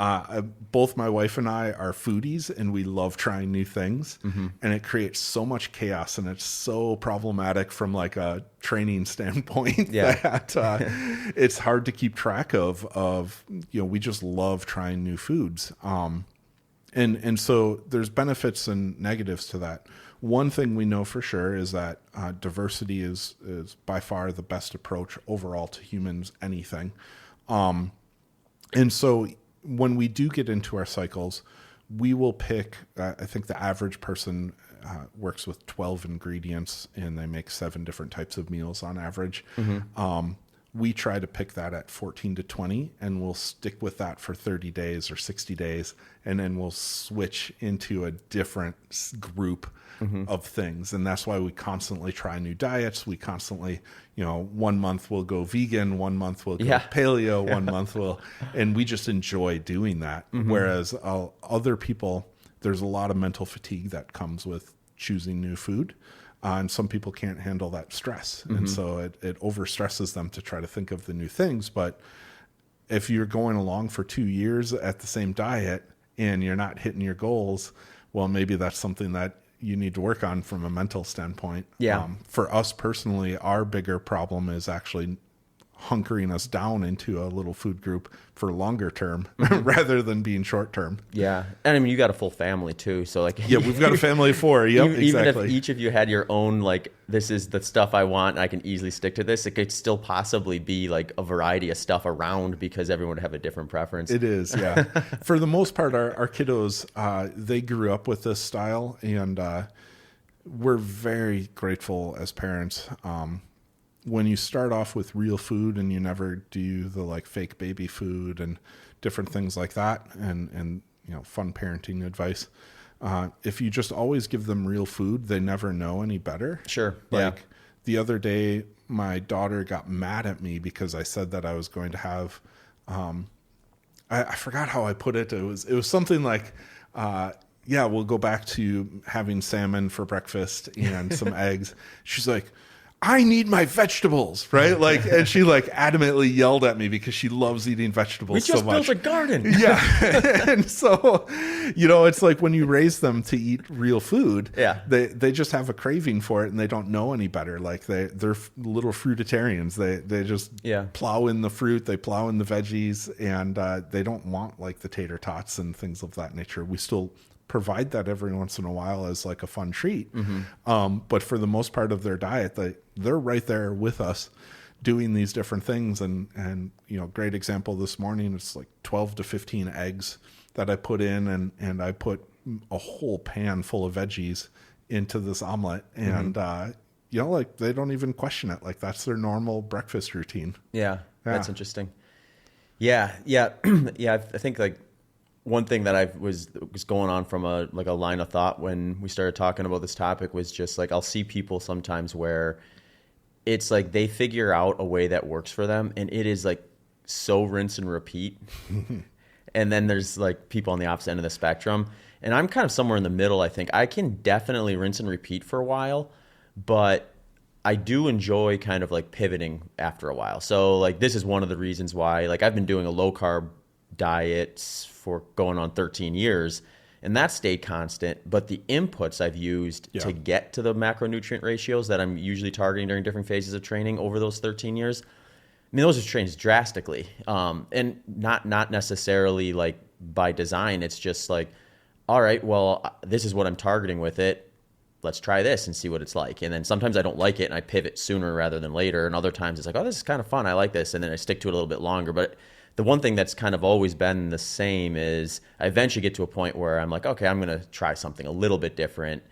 Both my wife and I are foodies, and we love trying new things, and it creates so much chaos, and it's so problematic from like a training standpoint that it's hard to keep track of. We just love trying new foods. And so there's benefits and negatives to that. One thing we know for sure is that diversity is by far the best approach overall to humans, anything. And so when we do get into our cycles, we will pick, I think the average person works with 12 ingredients, and they make 7 different types of meals on average. we try to pick that at 14 to 20, and we'll stick with that for 30 days or 60 days. And then we'll switch into a different group of things. And that's why we constantly try new diets. We constantly, 1 month we'll go vegan, 1 month we'll go paleo, 1 month and we just enjoy doing that. Whereas other people, there's a lot of mental fatigue that comes with choosing new food. And some people can't handle that stress. And so it overstresses them to try to think of the new things. But if you're going along for 2 years at the same diet and you're not hitting your goals, well, maybe that's something that you need to work on from a mental standpoint. Yeah. For us personally, our bigger problem is actually hunkering us down into a little food group for longer term rather than being short term. Yeah. And I mean, you got a full family too. So like, yeah, we've got a family of 4. Yep, even exactly. if each of you had your own, like, this is the stuff I want and I can easily stick to this, it could still possibly be like a variety of stuff around because everyone would have a different preference. It is. Yeah. For the most part, our kiddos, they grew up with this style, and we're very grateful as parents. When you start off with real food and you never do the like fake baby food and different things like that, and fun parenting advice, if you just always give them real food, they never know any better. Sure. Like the other day, my daughter got mad at me because I said that I was going to have, I forgot how I put it. It was something like, we'll go back to having salmon for breakfast and some eggs. She's like, I need my vegetables, right? Like, and she like adamantly yelled at me because she loves eating vegetables so much. We just built a garden. Yeah. And so, it's like when you raise them to eat real food, they just have a craving for it and they don't know any better. Like they're little fruitarians. They just plow in the fruit, they plow in the veggies, and they don't want like the tater tots and things of that nature. We still provide that every once in a while as like a fun treat. But for the most part of their diet, they're right there with us doing these different things. And great example this morning, it's like 12 to 15 eggs that I put in, and I put a whole pan full of veggies into this omelet. And, like they don't even question it. Like that's their normal breakfast routine. Yeah. That's interesting. Yeah. I think like, one thing that I was going on from a line of thought when we started talking about this topic was just like, I'll see people sometimes where it's like they figure out a way that works for them, and it is like so rinse and repeat. And then there's like people on the opposite end of the spectrum, and I'm kind of somewhere in the middle. I think I can definitely rinse and repeat for a while, but I do enjoy kind of like pivoting after a while. So like this is one of the reasons why like I've been doing a low carb diet for going on 13 years, and that stayed constant, but the inputs I've used to get to the macronutrient ratios that I'm usually targeting during different phases of training over those 13 years, I mean, those have changed drastically. And not necessarily like by design. It's just like, all right, well, this is what I'm targeting with it. Let's try this and see what it's like. And then sometimes I don't like it and I pivot sooner rather than later. And other times it's like, oh, this is kind of fun. I like this. And then I stick to it a little bit longer. But the one thing that's kind of always been the same is I eventually get to a point where I'm like, okay, I'm going to try something a little bit different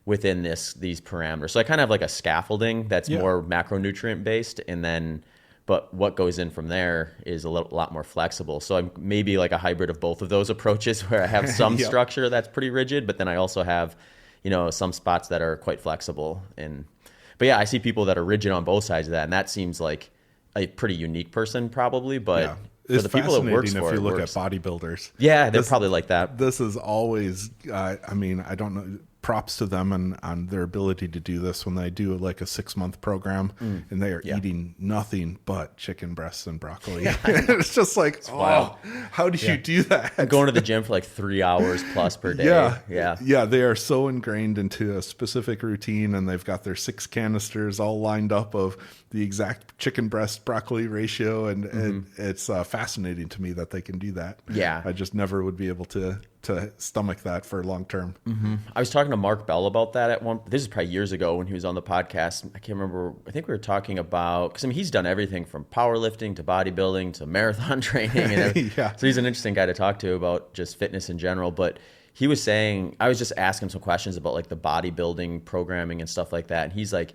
within these parameters. So I kind of have like a scaffolding that's more macronutrient based. And then, but what goes in from there is a lot more flexible. So I'm maybe like a hybrid of both of those approaches where I have some structure that's pretty rigid, but then I also have, some spots that are quite flexible. But yeah, I see people that are rigid on both sides of that. And that seems like a pretty unique person probably, but it's for the people that works for if you it, look works. at bodybuilders. Yeah, they're probably like that. This is always, I don't know, props to them on their ability to do this when they do like a 6-month program and they are eating nothing but chicken breasts and broccoli. It's just like, how do you do that? I'm going to the gym for like 3 hours plus per day. Yeah. They are so ingrained into a specific routine, and they've got their 6 canisters all lined up of the exact chicken breast broccoli ratio. And it's fascinating to me that they can do that. Yeah. I just never would be able to stomach that for long term. I was talking to Mark Bell about that this is probably years ago when he was on the podcast. I can't remember. I think we were talking about, because he's done everything from powerlifting to bodybuilding to marathon training. And So he's an interesting guy to talk to about just fitness in general. But he was saying, I was just asking some questions about like the bodybuilding programming and stuff like that. And he's like,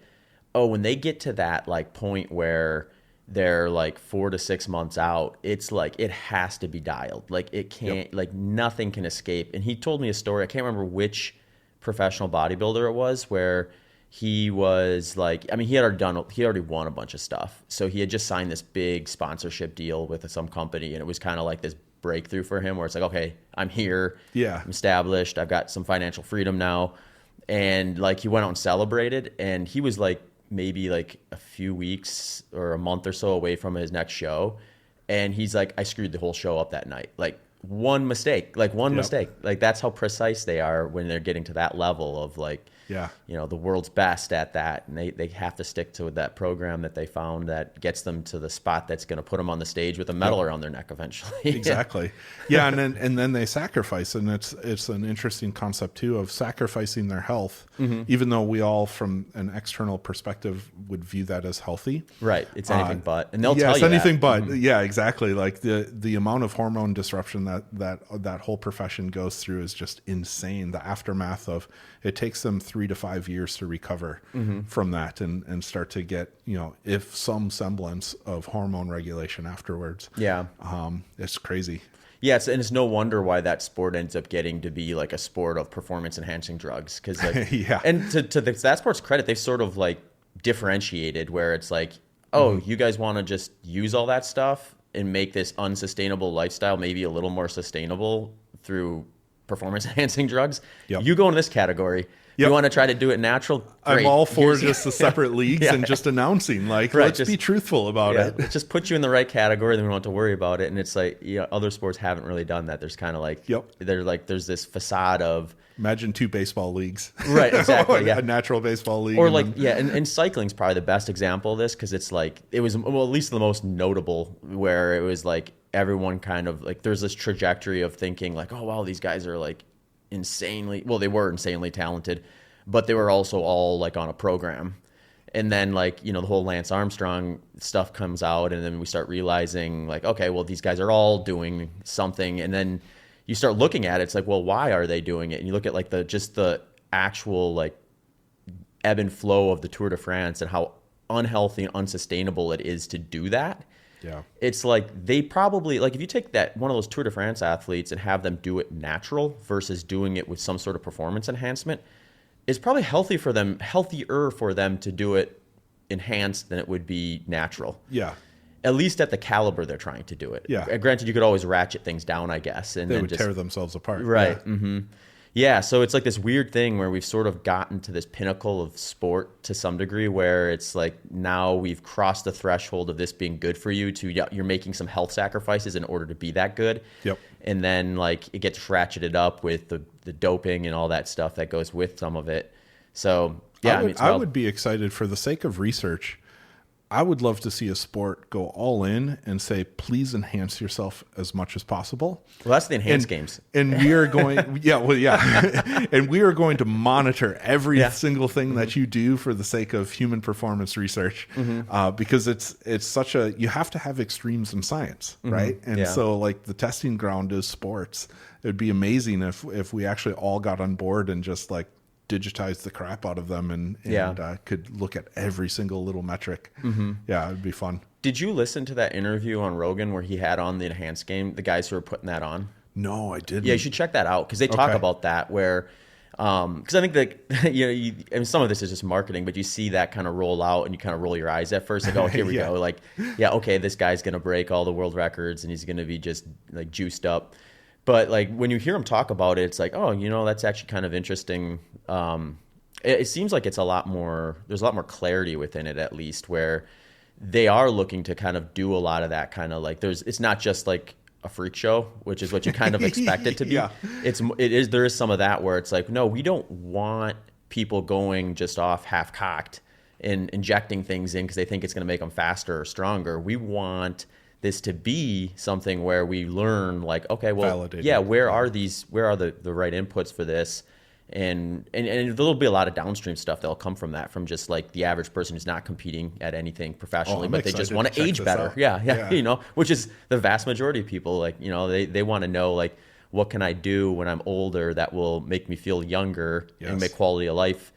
oh, when they get to that like point where they're like 4 to 6 months out, it's like it has to be dialed. Like it can't, like nothing can escape. And he told me a story. I can't remember which professional bodybuilder it was, where he was like, I mean, he already won a bunch of stuff. So he had just signed this big sponsorship deal with some company, and it was kind of like this breakthrough for him where it's like, okay, I'm here. Yeah. I'm established. I've got some financial freedom now. And like he went out and celebrated, and he was like maybe like a few weeks or a month or so away from his next show. And he's like, I screwed the whole show up that night. Like one mistake, mistake. Like that's how precise they are when they're getting to that level of like, Yeah. you know, the world's best at that. And they have to stick to that program that they found that gets them to the spot that's going to put them on the stage with a medal around their neck eventually. Exactly. Yeah. And then they sacrifice. And it's an interesting concept too of sacrificing their health, even though we all from an external perspective would view that as healthy. Right. It's anything but, and they'll tell it's you anything that. but. Yeah, exactly. Like the amount of hormone disruption that whole profession goes through is just insane. The aftermath of it takes them 3 to 5 years to recover from that and start to get, you know, if some semblance of hormone regulation afterwards. Yeah. It's crazy. Yes, and it's no wonder why that sport ends up getting to be like a sport of performance enhancing drugs. Because like, Yeah. and to that sport's credit, they've sort of like differentiated where it's like, oh, you guys want to just use all that stuff and make this unsustainable lifestyle maybe a little more sustainable through performance enhancing drugs. Yep. You go in this category. Yep. You want to try to do it natural? Great. I'm all for just the separate leagues and just announcing, like, Right, let's be truthful about it. It just puts you in the right category, then we don't have to worry about it. And it's like, you know, other sports haven't really done that. There's kind of like, there's this facade of, imagine 2 baseball leagues. Right, exactly. Yeah. A natural baseball league. Or like, and cycling's probably the best example of this, because it's like, it was, well, at least the most notable, where it was like everyone kind of like, there's this trajectory of thinking like, oh, wow, these guys are like they were insanely talented, but they were also all like on a program. And then like, you know, the whole Lance Armstrong stuff comes out, and then we start realizing like, okay, well, these guys are all doing something. And then you start looking at it, it's like, well, why are they doing it? And you look at like the actual like ebb and flow of the Tour de France and how unhealthy and unsustainable it is to do that. Yeah. It's like they probably, like if you take that one of those Tour de France athletes and have them do it natural versus doing it with some sort of performance enhancement, it's probably healthier for them to do it enhanced than it would be natural. Yeah. At least at the caliber they're trying to do it. Yeah. Granted, you could always ratchet things down, I guess. And they then would tear themselves apart. Right. Yeah. Mm-hmm. Yeah, so it's like this weird thing where we've sort of gotten to this pinnacle of sport to some degree, where it's like now we've crossed the threshold of this being good for you to you're making some health sacrifices in order to be that good. Yep. And then like it gets ratcheted up with the doping and all that stuff that goes with some of it. So yeah, I would be excited for the sake of research. I would love to see a sport go all in and say, please enhance yourself as much as possible. Well, that's the enhanced games. And we are going, and we are going to monitor every single thing that you do for the sake of human performance research, because it's such you have to have extremes in science, right? And so like the testing ground is sports. It would be amazing if we actually all got on board and just like digitize the crap out of them and could look at every single little metric. Yeah, it'd be fun. Did you listen to that interview on Rogan where he had on the enhanced game, the guys who were putting that on? No, I didn't. Yeah, you should check that out, because they talk about that, where because I think that I mean, some of this is just marketing, but you see that kind of roll out and you kind of roll your eyes at first, like, oh, here we go, like, okay, this guy's gonna break all the world records and he's gonna be just like juiced up. But like when you hear him talk about it, it's like, oh, that's actually kind of interesting. It seems like there's a lot more clarity within it, at least, where they are looking to kind of do a lot of that kind of like, it's not just like a freak show, which is what you kind of expect it to be. There is some of that where it's like, no, we don't want people going just off half cocked and injecting things in because they think it's going to make them faster or stronger. We want this to be something where we learn like, okay, well, validated. Where are the right inputs for this? And there'll be a lot of downstream stuff that'll come from that, from just like the average person who's not competing at anything professionally, but they just want to age better. Yeah. Which is the vast majority of people. Like, they want to know, like, what can I do when I'm older that will make me feel younger and make quality of life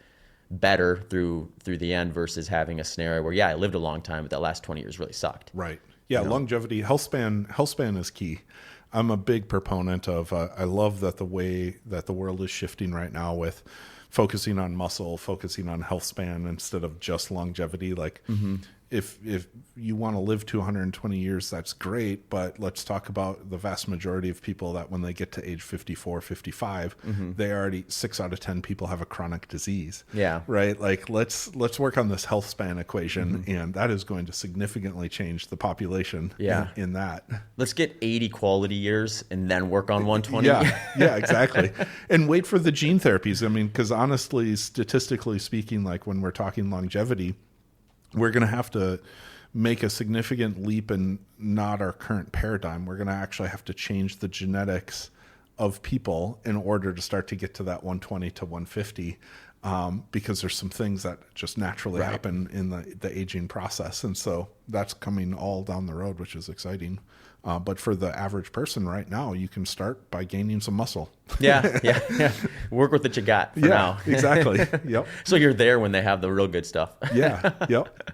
better through the end versus having a scenario where, I lived a long time, but that last 20 years really sucked. Right. Yeah. Longevity, health span is key. I'm a big proponent of, I love that the way that the world is shifting right now with focusing on muscle, focusing on health span instead of just longevity. Like if you want to live to 120 years, that's great. But let's talk about the vast majority of people that when they get to age 54, 55, they already 6 out of 10 people have a chronic disease. Yeah. Right. Like let's work on this health span equation, and that is going to significantly change the population in that. Let's get 80 quality years and then work on 120. Yeah, exactly. And wait for the gene therapies. I mean, because honestly, statistically speaking, like when we're talking longevity, we're going to have to make a significant leap in not our current paradigm. We're going to actually have to change the genetics of people in order to start to get to that 120 to 150, because there's some things that just naturally happen in the aging process. And so that's coming all down the road, which is exciting. But for the average person right now, you can start by gaining some muscle. Yeah. Work with what you got for now. Exactly. Yep. So you're there when they have the real good stuff. Yeah. Yep.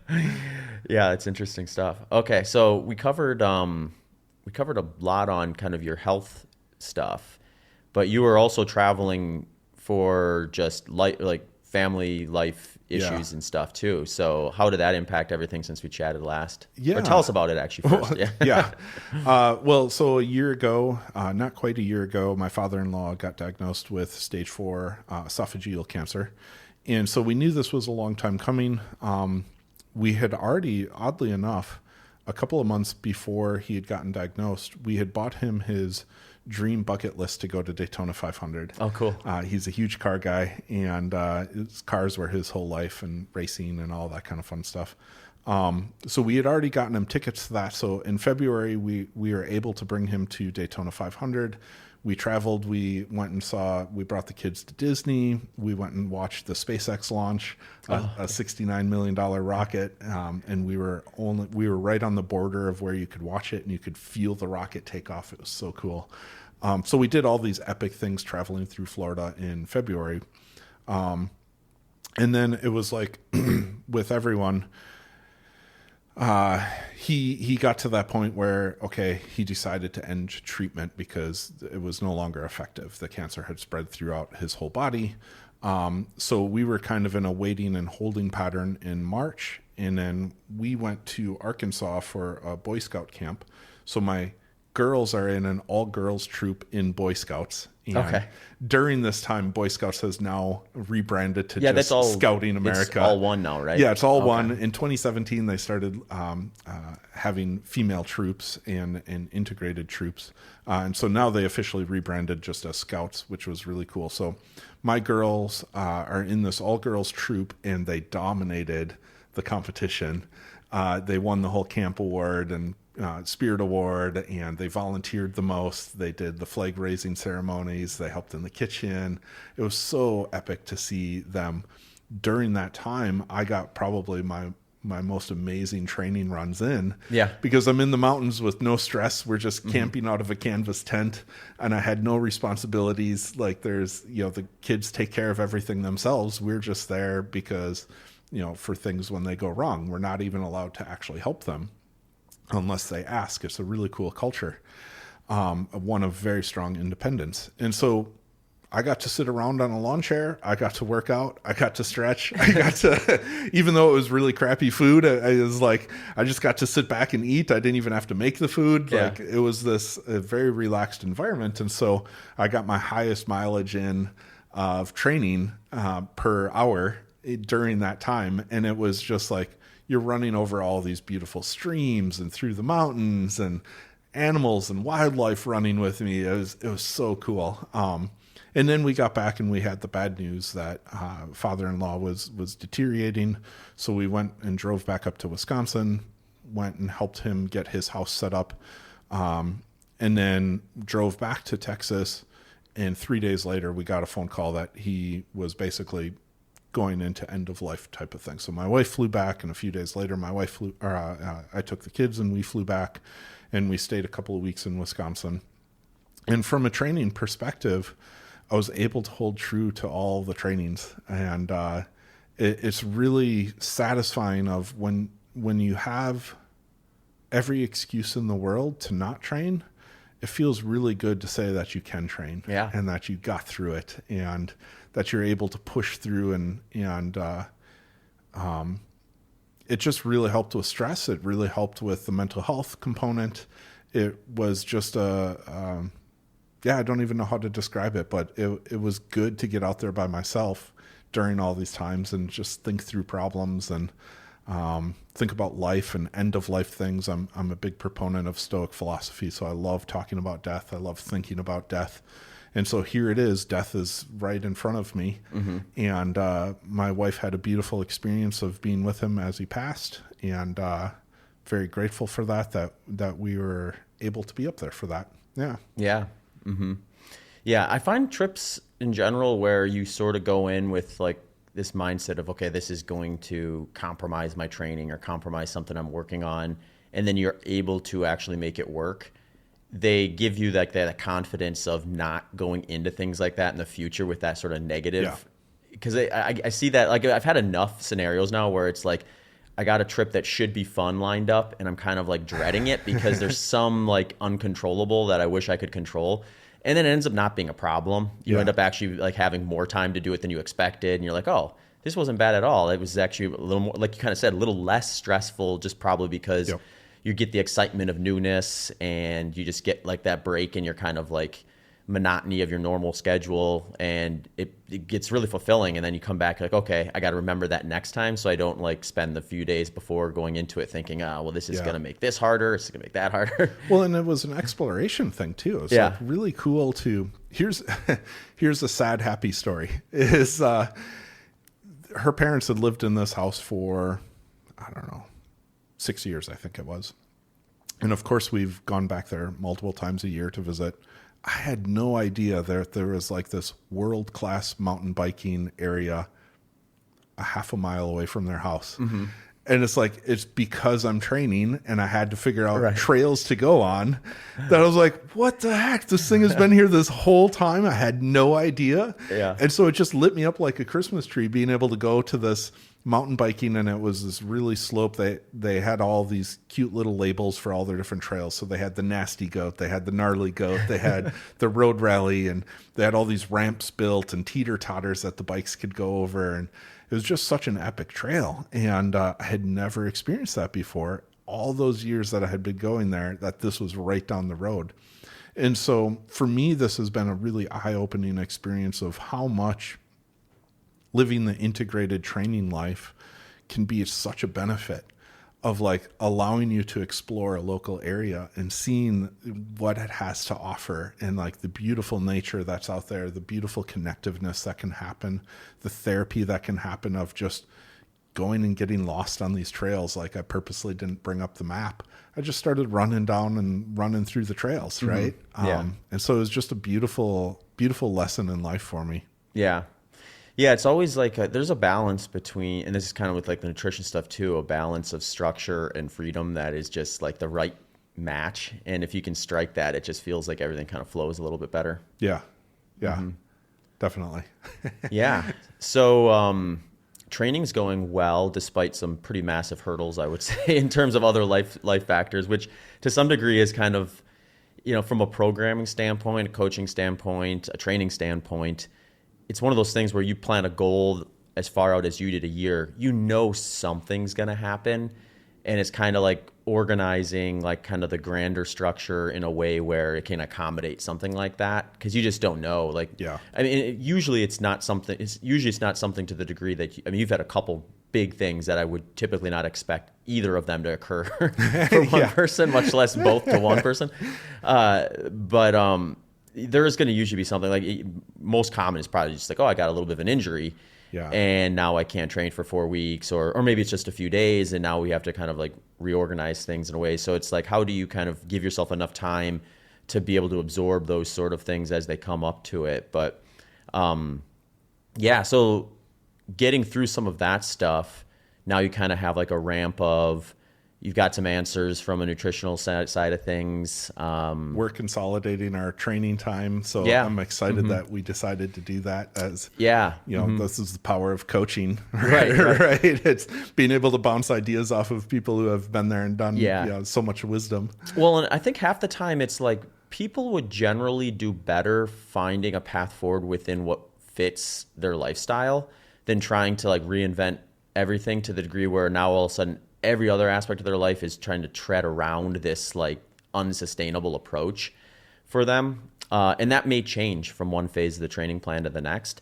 Yeah, it's interesting stuff. Okay, so we covered a lot on kind of your health stuff, but you were also traveling for just like family life issues and stuff too. So how did that impact everything since we chatted last? Yeah. Or tell us about it actually first. Well, so a year ago, not quite a year ago, my father-in-law got diagnosed with stage 4 esophageal cancer. And so we knew this was a long time coming. We had already, oddly enough, a couple of months before he had gotten diagnosed, we had bought him his dream bucket list to go to Daytona 500. Oh, cool. He's a huge car guy, and his cars were his whole life, and racing and all that kind of fun stuff. So we had already gotten him tickets to that. So in February, we were able to bring him to Daytona 500. We traveled, we brought the kids to Disney. We went and watched the SpaceX launch, a $69 million rocket. And we were right on the border of where you could watch it and you could feel the rocket take off. It was so cool. So we did all these epic things traveling through Florida in February. And then it was like with everyone, he got to that point where, okay, he decided to end treatment because it was no longer effective. The cancer had spread throughout his whole body. So we were kind of in a waiting and holding pattern in March. And then we went to Arkansas for a Boy Scout camp. So my girls are in an all-girls troop in Boy Scouts. And during this time, Boy Scouts has now rebranded to just Scouting America. It's all one now, right? Yeah, it's all one. In 2017, they started having female troops and integrated troops. And so now they officially rebranded just as Scouts, which was really cool. So my girls are in this all-girls troop, and they dominated the competition. They won the whole camp award and Spirit Award, and they volunteered the most. They did the flag raising ceremonies. They helped in the kitchen. It was so epic to see them. During that time, I got probably my most amazing training runs in. Yeah. Because I'm in the mountains with no stress. We're just camping out of a canvas tent, and I had no responsibilities. Like there's, the kids take care of everything themselves. We're just there because, for things when they go wrong. We're not even allowed to actually help them unless they ask. It's a really cool culture, one of very strong independence. And so I got to sit around on a lawn chair. I got to work out. I got to stretch. I got to, even though it was really crappy food, I was like, I just got to sit back and eat. I didn't even have to make the food. Yeah. Like it was a very relaxed environment. And so I got my highest mileage in of training per hour during that time. And it was just like, you're running over all these beautiful streams and through the mountains and animals and wildlife running with me. It was so cool. And then we got back and we had the bad news that father-in-law was deteriorating. So we went and drove back up to Wisconsin, went and helped him get his house set up, and then drove back to Texas. And 3 days later, we got a phone call that he was basically going into end of life type of thing. So my wife flew back, and a few days later, I took the kids and we flew back, and we stayed a couple of weeks in Wisconsin. And from a training perspective, I was able to hold true to all the trainings, and it's really satisfying of when you have every excuse in the world to not train, it feels really good to say that you can train, Yeah. and that you got through it, and that you're able to push through, and it just really helped with stress. It really helped with the mental health component. It was just I don't even know how to describe it, but it was good to get out there by myself during all these times and just think through problems and think about life and end of life things. I'm a big proponent of Stoic philosophy, so I love talking about death. I love thinking about death. And so here it is, death is right in front of me. Mm-hmm. And my wife had a beautiful experience of being with him as he passed, and very grateful for that we were able to be up there for that. Yeah. Yeah. Mm-hmm. Yeah, I find trips in general where you sort of go in with like this mindset of, okay, this is going to compromise my training or compromise something I'm working on, and then you're able to actually make it work. They give you like that confidence of not going into things like that in the future with that sort of negative. Yeah. Because I see that, like, I've had enough scenarios now where it's like, I got a trip that should be fun lined up and I'm kind of like dreading it because there's some like uncontrollable that I wish I could control. And then it ends up not being a problem. You end up actually like having more time to do it than you expected. And you're like, oh, this wasn't bad at all. It was actually a little more, like you kind of said, a little less stressful, just probably because you get the excitement of newness and you just get like that break in your kind of like monotony of your normal schedule, and it gets really fulfilling. And then you come back like, okay, I got to remember that next time, so I don't like spend the few days before going into it thinking, well, this is going to make this harder, it's going to make that harder. Well, and it was an exploration thing too. It was like really cool to, here's a sad, happy story is, her parents had lived in this house for, I don't know, 6 years, I think it was. And of course we've gone back there multiple times a year to visit. I had no idea that there was like this world-class mountain biking area a half a mile away from their house. Mm-hmm. And it's like, it's because I'm training and I had to figure out trails to go on that I was like, what the heck? This thing has been here this whole time. I had no idea. Yeah. And so it just lit me up like a Christmas tree being able to go to this mountain biking, and it was this really slope. They had all these cute little labels for all their different trails. So they had the nasty goat, they had the gnarly goat, they had the road rally, and they had all these ramps built and teeter-totters that the bikes could go over. And it was just such an epic trail. And I had never experienced that before. All those years that I had been going there, that this was right down the road. And so for me, this has been a really eye-opening experience of how much living the integrated training life can be such a benefit of like allowing you to explore a local area and seeing what it has to offer, and like the beautiful nature that's out there, the beautiful connectiveness that can happen, the therapy that can happen of just going and getting lost on these trails. Like I purposely didn't bring up the map. I just started running down and running through the trails. Mm-hmm. Right. And so it was just a beautiful, beautiful lesson in life for me. Yeah. Yeah, it's always like there's a balance between, and this is kind of with like the nutrition stuff too, a balance of structure and freedom that is just like the right match. And if you can strike that, it just feels like everything kind of flows a little bit better. Yeah, definitely. Yeah. So training's going well despite some pretty massive hurdles, I would say, in terms of other life factors, which to some degree is kind of, from a programming standpoint, a coaching standpoint, a training standpoint, it's one of those things where you plan a goal as far out as you did a year, something's going to happen. And it's kind of like organizing like kind of the grander structure in a way where it can accommodate something like that. Cause you just don't know. I mean, usually it's not something to the degree that, you've had a couple big things that I would typically not expect either of them to occur for one person, much less both to one person. But there is going to usually be something like most common is probably just like, I got a little bit of an injury and now I can't train for 4 weeks, or maybe it's just a few days and now we have to kind of like reorganize things in a way. So it's like, how do you kind of give yourself enough time to be able to absorb those sort of things as they come up to it? But so getting through some of that stuff, now you kind of have like a ramp of, you've got some answers from a nutritional side of things. We're consolidating our training time, so Yeah. I'm excited that we decided to do that. As Yeah. this is the power of coaching, Right. right? It's being able to bounce ideas off of people who have been there and done so much wisdom. Well, and I think half the time it's like people would generally do better finding a path forward within what fits their lifestyle than trying to like reinvent everything to the degree where now all of a sudden every other aspect of their life is trying to tread around this like unsustainable approach for them. And that may change from one phase of the training plan to the next.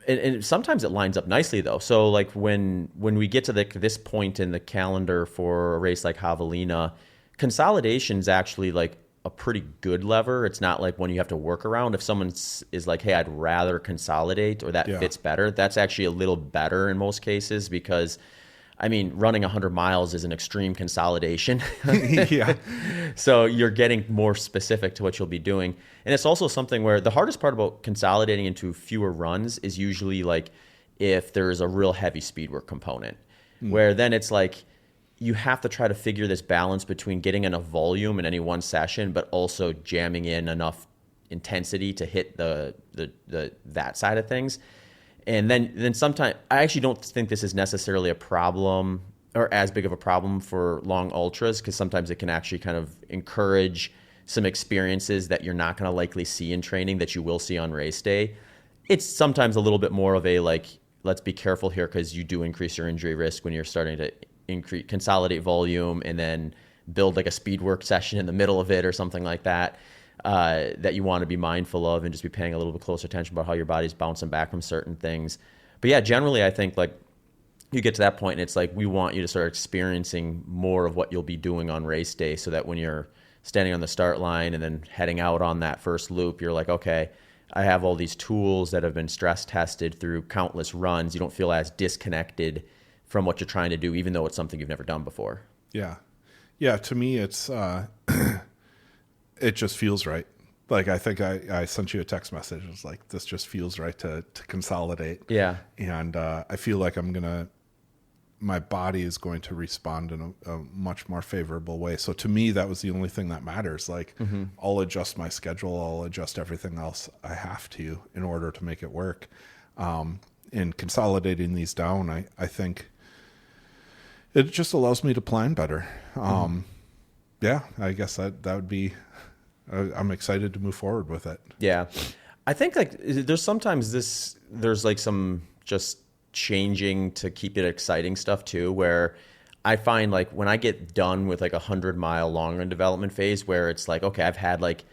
And sometimes it lines up nicely though. So like when we get to this point in the calendar for a race like Javelina, consolidation is actually like a pretty good lever. It's not like one you have to work around. If someone is like, hey, I'd rather consolidate or that fits better, that's actually a little better in most cases because I mean, running 100 miles is an extreme consolidation. So you're getting more specific to what you'll be doing. And it's also something where the hardest part about consolidating into fewer runs is usually like if there's a real heavy speed work component, where then it's like you have to try to figure this balance between getting enough volume in any one session, but also jamming in enough intensity to hit the that side of things. And then sometimes I actually don't think this is necessarily a problem or as big of a problem for long ultras because sometimes it can actually kind of encourage some experiences that you're not going to likely see in training that you will see on race day. It's sometimes a little bit more of a like, let's be careful here because you do increase your injury risk when you're starting to consolidate volume and then build like a speed work session in the middle of it or something like that. That you want to be mindful of and just be paying a little bit closer attention about how your body's bouncing back from certain things. But yeah, generally I think like you get to that point and it's like we want you to start experiencing more of what you'll be doing on race day so that when you're standing on the start line and then heading out on that first loop, you're like, okay, I have all these tools that have been stress tested through countless runs. You don't feel as disconnected from what you're trying to do, even though it's something you've never done before. Yeah. Yeah. To me, it's, it just feels right. Like, I think I sent you a text message. It was like, this just feels right to consolidate. Yeah. And I feel like my body is going to respond in a much more favorable way. So to me, that was the only thing that matters. Like, I'll adjust my schedule. I'll adjust everything else I have to in order to make it work. In consolidating these down, I think it just allows me to plan better. Yeah, I guess that would be, I'm excited to move forward with it. Yeah. I think like there's sometimes there's like some just changing to keep it exciting stuff too, where I find like when I get done with like 100-mile long run development phase where it's like, okay, I've had like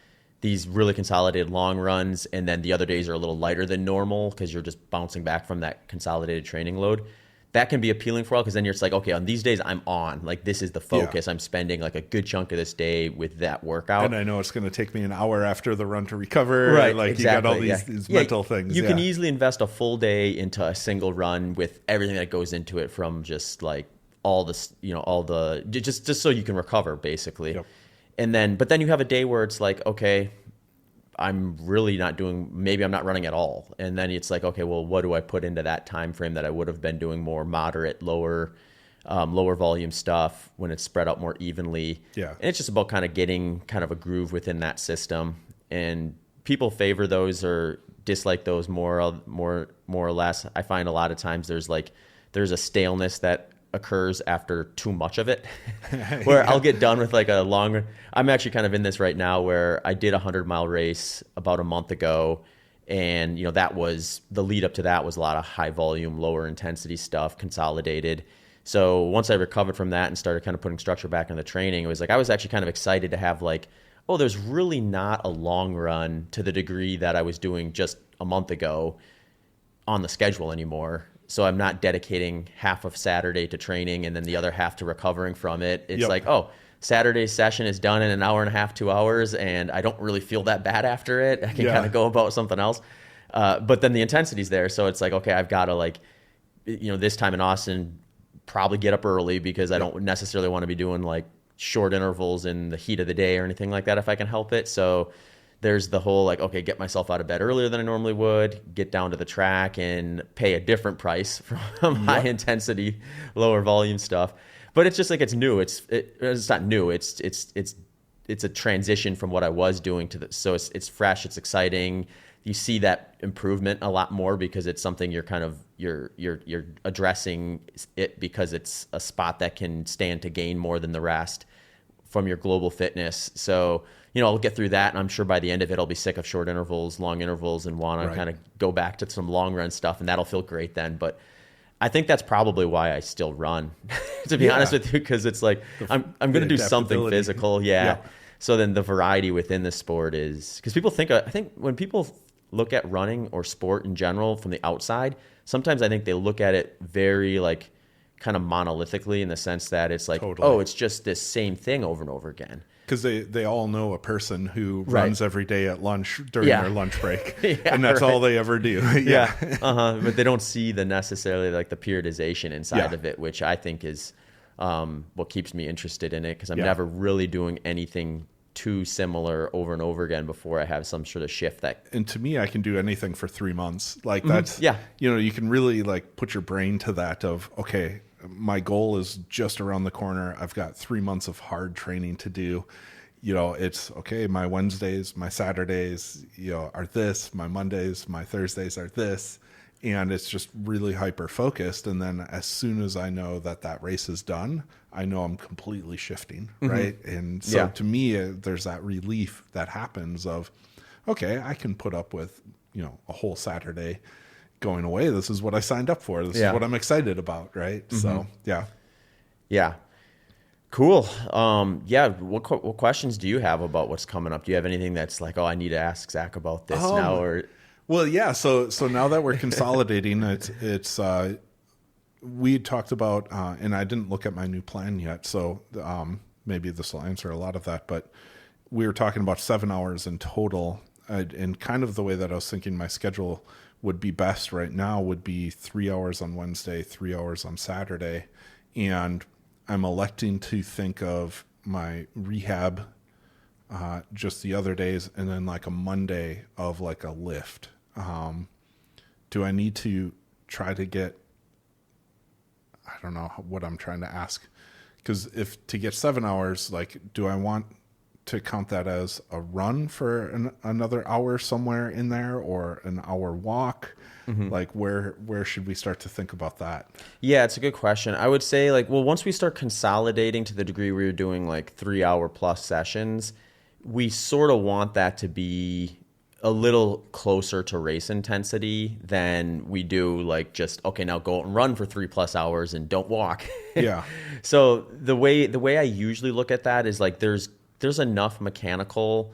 these really consolidated long runs and then the other days are a little lighter than normal because you're just bouncing back from that consolidated training load. That can be appealing for all because then you're just like, okay, on these days I'm on. Like this is the focus. I'm spending like a good chunk of this day with that workout. And I know it's going to take me an hour after the run to recover. Right, like exactly. You got all these mental things. You can easily invest a full day into a single run with everything that goes into it from just like all this, all the, just so you can recover basically. Yep. And then, but then you have a day where it's like, okay, I'm really not doing, maybe I'm not running at all. And then it's like, okay, well, what do I put into that time frame that I would have been doing more moderate, lower volume stuff when it's spread out more evenly. Yeah. And it's just about kind of getting kind of a groove within that system. And people favor those or dislike those more or less. I find a lot of times there's a staleness that occurs after too much of it where I'll get done with like a longer, I'm actually kind of in this right now where I did a 100-mile race about a month ago. And, that was the lead up to that was a lot of high volume, lower intensity stuff, consolidated. So once I recovered from that and started kind of putting structure back in the training, it was like, I was actually kind of excited to have like, oh, there's really not a long run to the degree that I was doing just a month ago on the schedule anymore. So I'm not dedicating half of Saturday to training and then the other half to recovering from it. It's like, oh, Saturday's session is done in an hour and a half, 2 hours, and I don't really feel that bad after it. I can kind of go about something else. But then the intensity's there. So it's like, okay, I've got to like, this time in Austin, probably get up early because I don't necessarily want to be doing like short intervals in the heat of the day or anything like that if I can help it. So there's the whole like, okay, get myself out of bed earlier than I normally would, get down to the track and pay a different price from high intensity, lower volume stuff. But it's just like, it's new. It's not new. It's a transition from what I was doing to this. So it's fresh. It's exciting. You see that improvement a lot more because it's something you're addressing it, because it's a spot that can stand to gain more than the rest from your global fitness. So, I'll get through that, and I'm sure by the end of it, I'll be sick of short intervals, long intervals, and want to kind of go back to some long run stuff, and that'll feel great then. But I think that's probably why I still run, to be honest with you, because it's like I'm going to do something physical. Yeah. So then the variety within the sport is, because people I think when people look at running or sport in general from the outside, sometimes I think they look at it very like kind of monolithically, in the sense that it's like, oh, it's just this same thing over and over again. Because they all know a person who runs every day at lunch during their lunch break, and that's all they ever do. But they don't see the necessarily like the periodization inside of it, which I think is what keeps me interested in it, because I'm never really doing anything too similar over and over again before I have some sort of shift that. And to me, I can do anything for 3 months. Like that's, you can really like put your brain to that of, okay, my goal is just around the corner. I've got 3 months of hard training to do. It's okay. My Wednesdays, my Saturdays, are this, my Mondays, my Thursdays are this. And it's just really hyper focused. And then as soon as I know that race is done, I know I'm completely shifting. Right. And so to me, there's that relief that happens of, okay, I can put up with, a whole Saturday going away. This is what I signed up for. This is what I'm excited about. Right. So, Yeah. Cool. What questions do you have about what's coming up? Do you have anything that's like, oh, I need to ask Zach about this now? Or well, yeah. So now that we're consolidating, it's we talked about, and I didn't look at my new plan yet, so maybe this will answer a lot of that. But we were talking about 7 hours in total, and kind of the way that I was thinking my schedule would be best right now would be 3 hours on Wednesday, 3 hours on Saturday, and I'm electing to think of my rehab just the other days, and then like a Monday of like a lift. Do I need to try to get, I don't know what I'm trying to ask, because if to get 7 hours, like, do I want to count that as a run for another hour somewhere in there, or an hour walk? Like where should we start to think about that? Yeah, it's a good question. I would say once we start consolidating to the degree where you're doing like 3 hour plus sessions, we sort of want that to be a little closer to race intensity than we do like just, okay, now go out and run for 3+ hours and don't walk. Yeah. So the way I usually look at that is like there's enough mechanical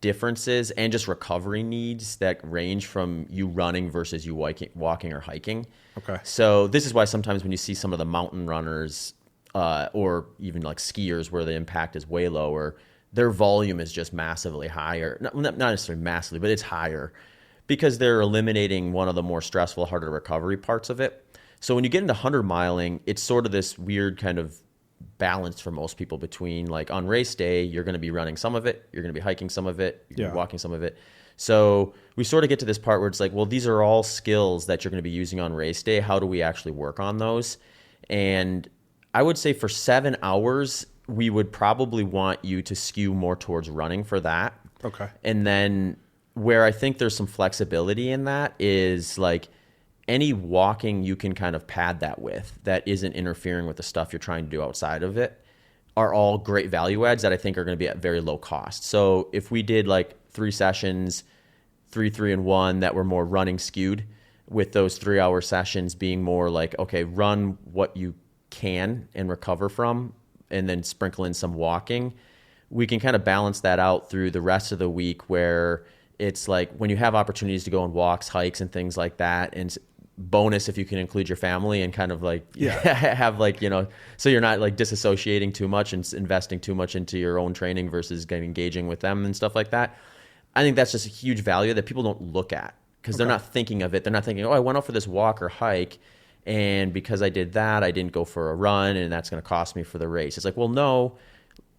differences and just recovery needs that range from you running versus you walking or hiking. Okay. So this is why sometimes when you see some of the mountain runners or even like skiers where the impact is way lower, their volume is just massively higher. Not necessarily massively, but it's higher because they're eliminating one of the more stressful, harder recovery parts of it. So when you get into 100 miling, it's sort of this weird kind of balance for most people between like on race day, you're going to be running some of it, you're going to be hiking some of it, you're going to be walking some of it. So we sort of get to this part where it's like, well, these are all skills that you're going to be using on race day. How do we actually work on those? And I would say for 7 hours, we would probably want you to skew more towards running for that. Okay. And then where I think there's some flexibility in that is like any walking you can kind of pad that with that isn't interfering with the stuff you're trying to do outside of it are all great value adds that I think are going to be at very low cost. So if we did like 3 sessions, 3, 3, and 1 that were more running skewed, with those 3 hour sessions being more like, okay, run what you can and recover from, and then sprinkle in some walking, we can kind of balance that out through the rest of the week where it's like when you have opportunities to go on walks, hikes, and things like that, and bonus if you can include your family and kind of like have like, you know, so you're not like disassociating too much and investing too much into your own training versus engaging with them and stuff like that. I think that's just a huge value that people don't look at because they're not thinking of it. They're not thinking, oh, I went out for this walk or hike, and because I did that, I didn't go for a run, and that's going to cost me for the race. It's like, well, no,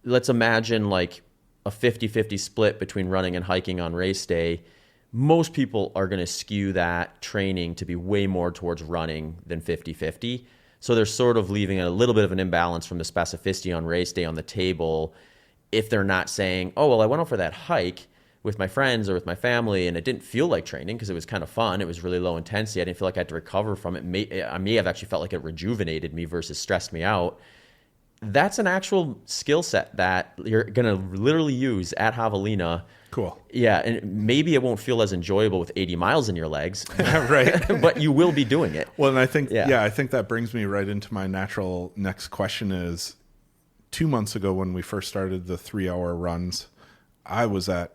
let's imagine like a 50-50 split between running and hiking on race day. Most people are going to skew that training to be way more towards running than 50-50. So they're sort of leaving a little bit of an imbalance from the specificity on race day on the table if they're not saying, oh, well, I went out for that hike with my friends or with my family and it didn't feel like training because it was kind of fun. It was really low intensity. I didn't feel like I had to recover from it. I may have actually felt like it rejuvenated me versus stressed me out. That's an actual skill set that you're going to literally use at Javelina. Cool. Yeah, and maybe it won't feel as enjoyable with 80 miles in your legs. Right. But you will be doing it. Well, and I think, I think that brings me right into my natural next question is 2 months ago when we first started the 3-hour runs, I was at,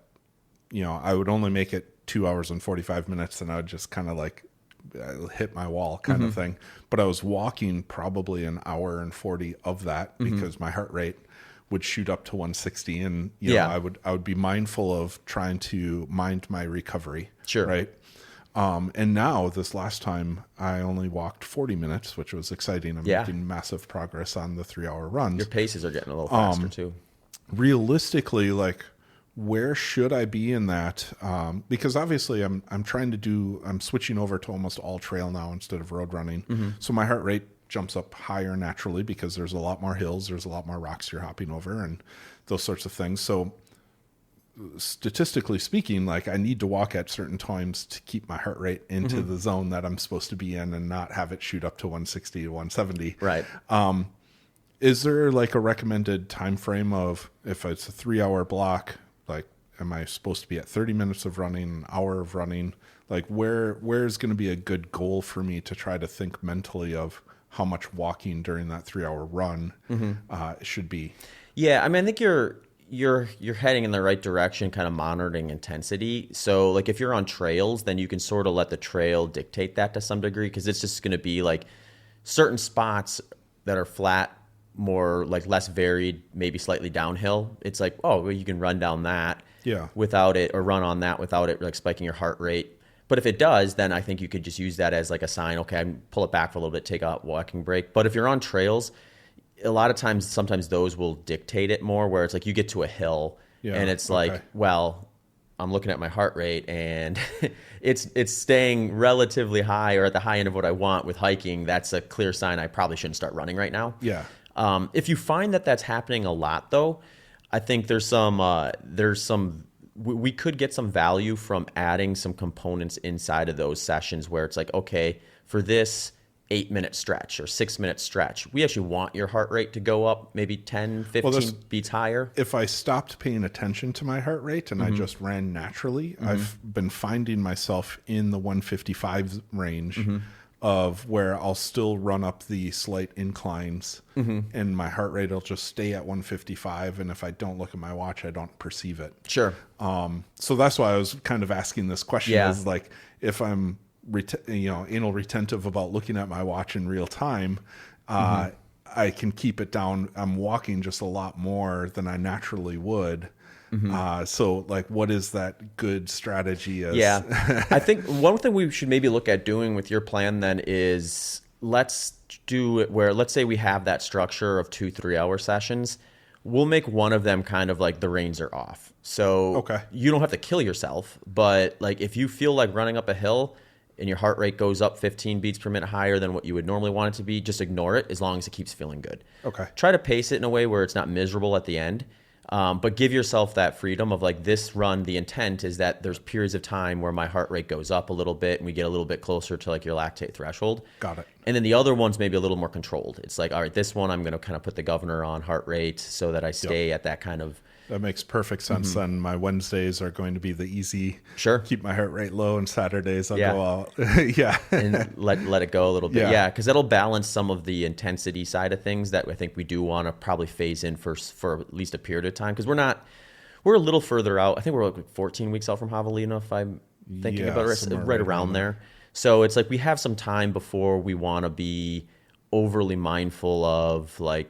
I would only make it 2 hours and 45 minutes and I would just kind of like hit my wall kind of thing. But I was walking probably an hour and 40 of that because my heart rate would shoot up to 160 and I would be mindful of trying to mind my recovery. Sure. Right. And now this last time I only walked 40 minutes, which was exciting. I'm making massive progress on the 3-hour runs. Your paces are getting a little faster too. Realistically, like where should I be in that? Because obviously I'm switching over to almost all trail now instead of road running. So my heart rate jumps up higher naturally because there's a lot more hills, there's a lot more rocks you're hopping over and those sorts of things. So statistically speaking, like I need to walk at certain times to keep my heart rate into the zone that I'm supposed to be in and not have it shoot up to 160 to 170. Right. Is there like a recommended time frame of if it's a 3-hour block, like am I supposed to be at 30 minutes of running, an hour of running? Like where is going to be a good goal for me to try to think mentally of how much walking during that 3-hour run should be? Yeah, I mean, I think you're heading in the right direction, kind of monitoring intensity. So like if you're on trails, then you can sort of let the trail dictate that to some degree because it's just going to be like certain spots that are flat, more like less varied, maybe slightly downhill. It's like, oh, well, you can run down that without it or run on that without it like spiking your heart rate. But if it does, then I think you could just use that as like a sign. Okay, I pull it back for a little bit, take a walking break. But if you're on trails, a lot of times, sometimes those will dictate it more where it's like you get to a hill and it's like, well, I'm looking at my heart rate and it's staying relatively high or at the high end of what I want with hiking. That's a clear sign I probably shouldn't start running right now. Yeah. If you find that that's happening a lot though, I think we could get some value from adding some components inside of those sessions where it's like, okay, for this 8-minute stretch or 6-minute stretch, we actually want your heart rate to go up maybe 10, 15 beats higher. If I stopped paying attention to my heart rate and I just ran naturally, I've been finding myself in the 155 range of where I'll still run up the slight inclines and my heart rate will just stay at 155. And if I don't look at my watch, I don't perceive it. Sure. So that's why I was kind of asking this question is like, if I'm, anal retentive about looking at my watch in real time, I can keep it down. I'm walking just a lot more than I naturally would. So like, what is that good strategy? I think one thing we should maybe look at doing with your plan then is let's do it where, let's say we have that structure of 2 3-hour sessions. We'll make one of them kind of like the reins are off. So you don't have to kill yourself, but like if you feel like running up a hill and your heart rate goes up 15 beats per minute higher than what you would normally want it to be, just ignore it as long as it keeps feeling good. Try to pace it in a way where it's not miserable at the end. But give yourself that freedom of like this run, the intent is that there's periods of time where my heart rate goes up a little bit and we get a little bit closer to like your lactate threshold. Got it. And then the other one's maybe a little more controlled. It's like, all right, this one I'm going to kind of put the governor on heart rate so that I stay at that kind of. That makes perfect sense. Then my Wednesdays are going to be the easy, keep my heart rate low, and Saturdays I'll go out. And let it go a little bit. Because that'll balance some of the intensity side of things that I think we do want to probably phase in for at least a period of time. Because we're a little further out. I think we're like 14 weeks out from Javelina, if I'm thinking about it, right around there. So it's like we have some time before we want to be overly mindful of like,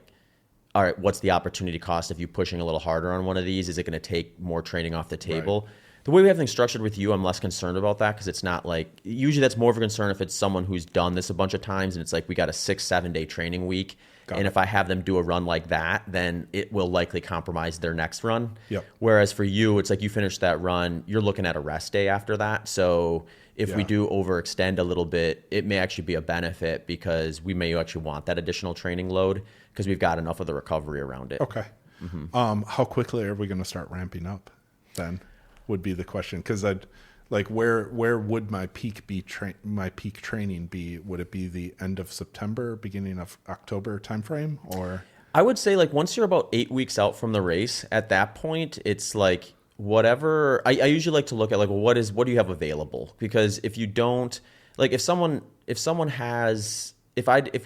all right, what's the opportunity cost of you pushing a little harder on one of these? Is it going to take more training off the table? The way we have things structured with you, I'm less concerned about that because it's not like, usually that's more of a concern if it's someone who's done this a bunch of times and it's like we got a 6-7 day training week. And if I have them do a run like that, then it will likely compromise their next run. Whereas for you, it's like you finish that run, you're looking at a rest day after that. So if we do overextend a little bit, it may actually be a benefit because we may actually want that additional training load because we've got enough of the recovery around it. Okay. How quickly are we going to start ramping up then would be the question. Because I'd like, where would my peak training be? Would it be the end of September, beginning of October timeframe, or? I would say like once you're about 8 weeks out from the race, at that point, it's like whatever. I usually like to look at like, well, what do you have available? Because if you don't, like if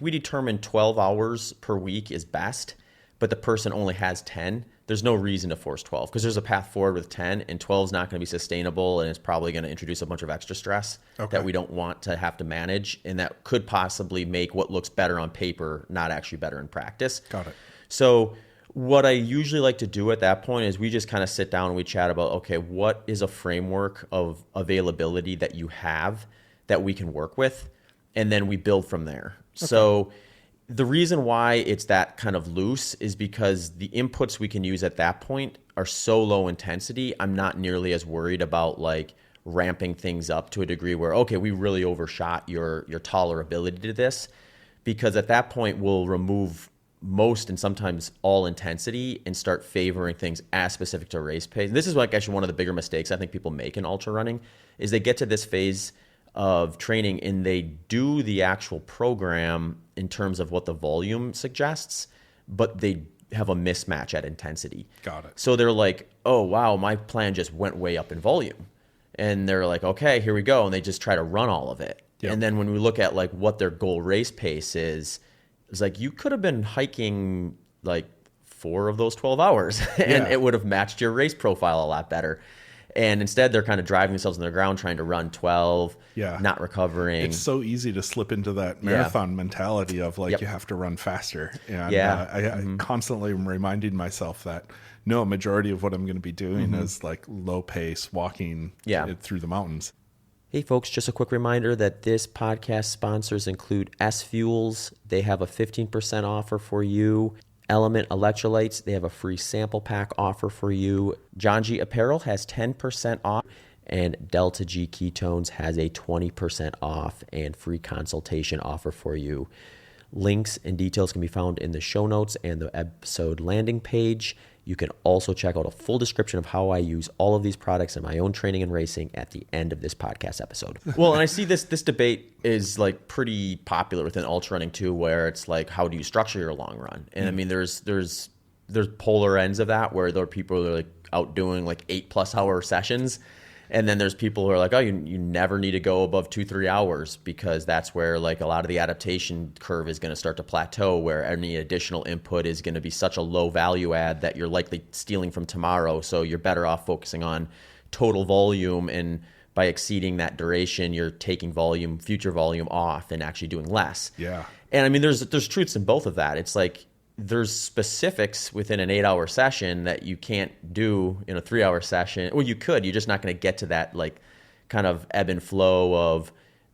we determine 12 hours per week is best, but the person only has 10, there's no reason to force 12 because there's a path forward with 10, and 12 is not going to be sustainable, and it's probably going to introduce a bunch of extra stress that we don't want to have to manage, and that could possibly make what looks better on paper not actually better in practice. Got it. So what I usually like to do at that point is we just kind of sit down and we chat about, okay, what is a framework of availability that you have that we can work with, and then we build from there. Okay. So the reason why it's that kind of loose is because the inputs we can use at that point are so low intensity. I'm not nearly as worried about like ramping things up to a degree where, okay, we really overshot your tolerability to this, because at that point we'll remove most and sometimes all intensity and start favoring things as specific to race pace. And this is like actually one of the bigger mistakes I think people make in ultra running is they get to this phase of training and they do the actual program in terms of what the volume suggests, but they have a mismatch at intensity. Got it. So they're like, oh, wow, my plan just went way up in volume. And they're like, okay, here we go. And they just try to run all of it. Yep. And then when we look at like what their goal race pace is, it's like you could have been hiking like 4 of those 12 hours and it would have matched your race profile a lot better. And instead, they're kind of driving themselves in the ground, trying to run 12, not recovering. It's so easy to slip into that marathon mentality of like, you have to run faster. And I constantly am reminding myself that no, a majority of what I'm going to be doing is like low pace walking through the mountains. Hey folks, just a quick reminder that this podcast sponsors include S Fuels. They have a 15% offer for you. Element Electrolytes, they have a free sample pack offer for you. John G Apparel has 10% off, and Delta G Ketones has a 20% off and free consultation offer for you. Links and details can be found in the show notes and the episode landing page. You can also check out a full description of how I use all of these products in my own training and racing at the end of this podcast episode. Well, and I see this debate is like pretty popular within ultra running too, where it's like, how do you structure your long run? And I mean, there's polar ends of that where there are people that are like out doing like 8+ hour sessions. And then there's people who are like, oh, you never need to go above 2-3 hours because that's where like a lot of the adaptation curve is going to start to plateau, where any additional input is going to be such a low value add that you're likely stealing from tomorrow. So you're better off focusing on total volume, and by exceeding that duration, you're taking future volume off and actually doing less. Yeah. And I mean, there's truths in both of that. It's like, there's specifics within an 8-hour session that you can't do in a 3-hour session. Well, you could, you're just not going to get to that like kind of ebb and flow of,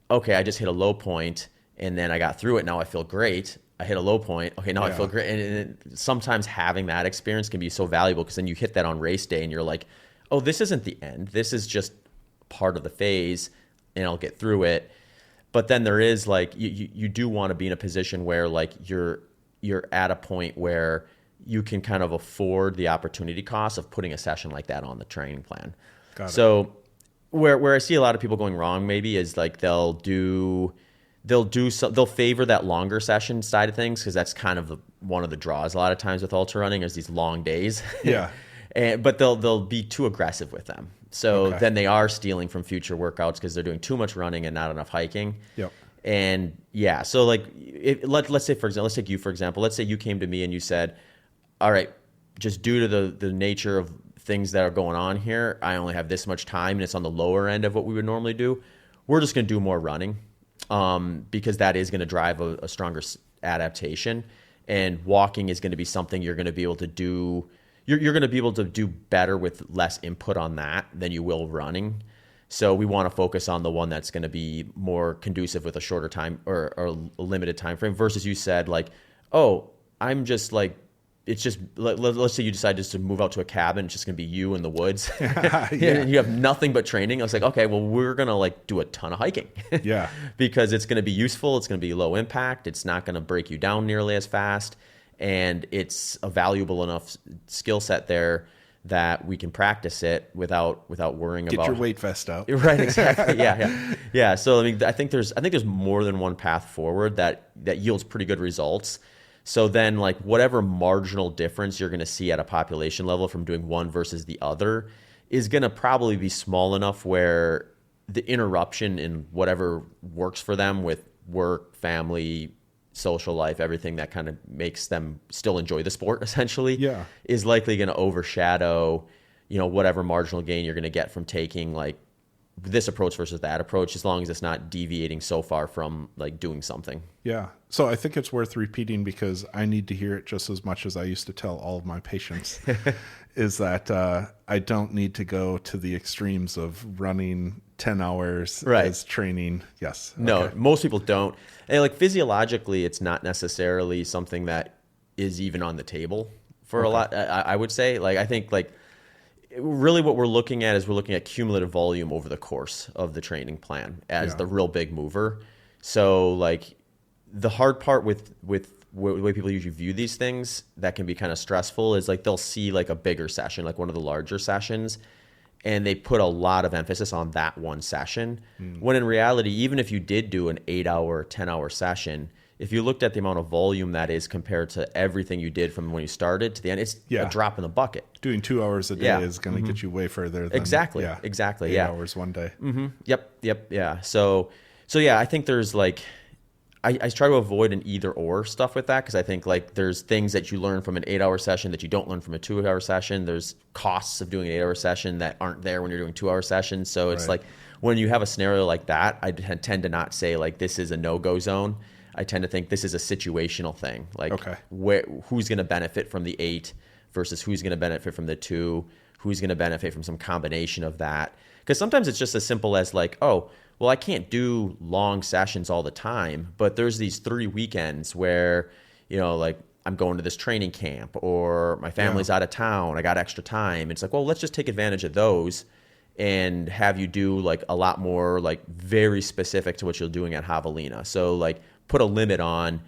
okay, I just hit a low point and then I got through it. Now I feel great. I hit a low point. Okay, now I feel great. And sometimes having that experience can be so valuable because then you hit that on race day and you're like, oh, this isn't the end. This is just part of the phase and I'll get through it. But then there is like, you do want to be in a position where like you're at a point where you can kind of afford the opportunity cost of putting a session like that on the training plan. Got it. So where I see a lot of people going wrong maybe is like they'll favor that longer session side of things because that's kind of one of the draws a lot of times with ultra running is these long days. Yeah. But they'll be too aggressive with them. So then they are stealing from future workouts because they're doing too much running and not enough hiking. Yep. And so like, let's say, for example, let's take you, for example, let's say you came to me and you said, all right, just due to the nature of things that are going on here, I only have this much time and it's on the lower end of what we would normally do. We're just going to do more running because that is going to drive a stronger adaptation, and walking is going to be something you're going to be able to do. You're going to be able to do better with less input on that than you will running. So we want to focus on the one that's going to be more conducive with a shorter time or a limited time frame versus you said like, oh, I'm just like it's just, let's say you decide just to move out to a cabin. It's just going to be you in the woods. Yeah. And you have nothing but training. I was like, okay, well, we're going to like do a ton of hiking. Yeah. Because it's going to be useful. It's going to be low impact. It's not going to break you down nearly as fast. And it's a valuable enough skill set there that we can practice it without worrying about. Get your weight vest out. Right, exactly. Yeah. So I mean, I think there's more than one path forward that yields pretty good results. So then, like, whatever marginal difference you're going to see at a population level from doing one versus the other is going to probably be small enough where the interruption in whatever works for them with work, family, social life, everything that kind of makes them still enjoy the sport, essentially, is likely going to overshadow, whatever marginal gain you're going to get from taking like this approach versus that approach, as long as it's not deviating so far from like doing something. Yeah. So I think it's worth repeating because I need to hear it just as much as I used to tell all of my patients is that I don't need to go to the extremes of running 10 hours as training. Yes. No, most people don't. And like physiologically, it's not necessarily something that is even on the table for a lot. I would say, like, I think like really what we're looking at is we're looking at cumulative volume over the course of the training plan as the real big mover. So like the hard part with the way people usually view these things that can be kind of stressful is like they'll see like a bigger session, like one of the larger sessions, and they put a lot of emphasis on that one session. When in reality, even if you did do an 8-hour, 10-hour session, if you looked at the amount of volume that is compared to everything you did from when you started to the end, it's a drop in the bucket. Doing 2 hours a day is going to get you way further than exactly 8 hours one day. Yep. Yeah. So yeah, I think there's like, I try to avoid an either or stuff with that because I think like there's things that you learn from an 8-hour session that you don't learn from a 2-hour session. There's costs of doing an 8-hour session that aren't there when you're doing 2-hour sessions. So it's like when you have a scenario like that, I tend to not say like this is a no-go zone. I tend to think this is a situational thing. Like who's going to benefit from the 8 versus who's going to benefit from the 2, who's going to benefit from some combination of that. Because sometimes it's just as simple as like, oh, well, I can't do long sessions all the time, but there's these 3 weekends where, like I'm going to this training camp or my family's out of town. I got extra time. It's like, well, let's just take advantage of those and have you do like a lot more like very specific to what you're doing at Javelina. So like put a limit on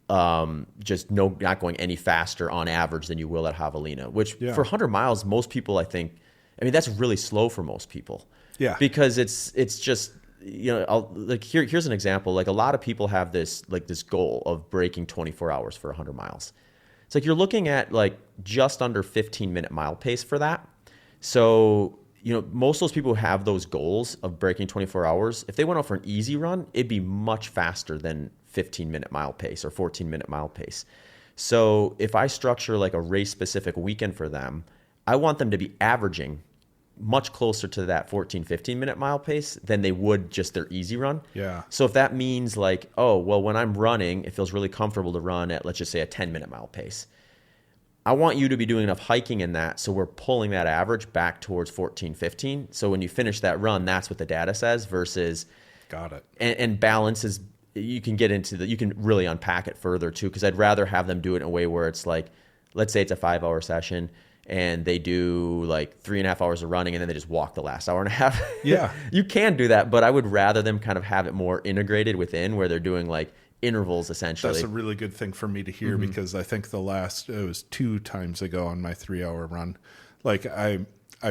not going any faster on average than you will at Javelina, which for 100 miles, most people, that's really slow for most people. Yeah. Because it's just, here's an example. Like a lot of people have this goal of breaking 24 hours for 100 miles. It's like you're looking at like just under 15-minute mile pace for that. So, most of those people who have those goals of breaking 24 hours, if they went out for an easy run, it'd be much faster than 15-minute mile pace or 14-minute mile pace. So if I structure like a race-specific weekend for them, I want them to be averaging much closer to that 15-minute mile pace than they would just their easy run. Yeah. So if that means like, oh, well, when I'm running, it feels really comfortable to run at, let's just say, a 10-minute mile pace. I want you to be doing enough hiking in that, so we're pulling that average back towards 15. So when you finish that run, that's what the data says versus... Got it. And balance is... You can get into you can really unpack it further too, because I'd rather have them do it in a way where it's like, let's say it's a 5-hour session and they do like 3.5 hours of running and then they just walk the last hour and a half. Yeah. You can do that, but I would rather them kind of have it more integrated within where they're doing like intervals essentially. That's a really good thing for me to hear because I think it was 2 times ago on my 3-hour run. Like I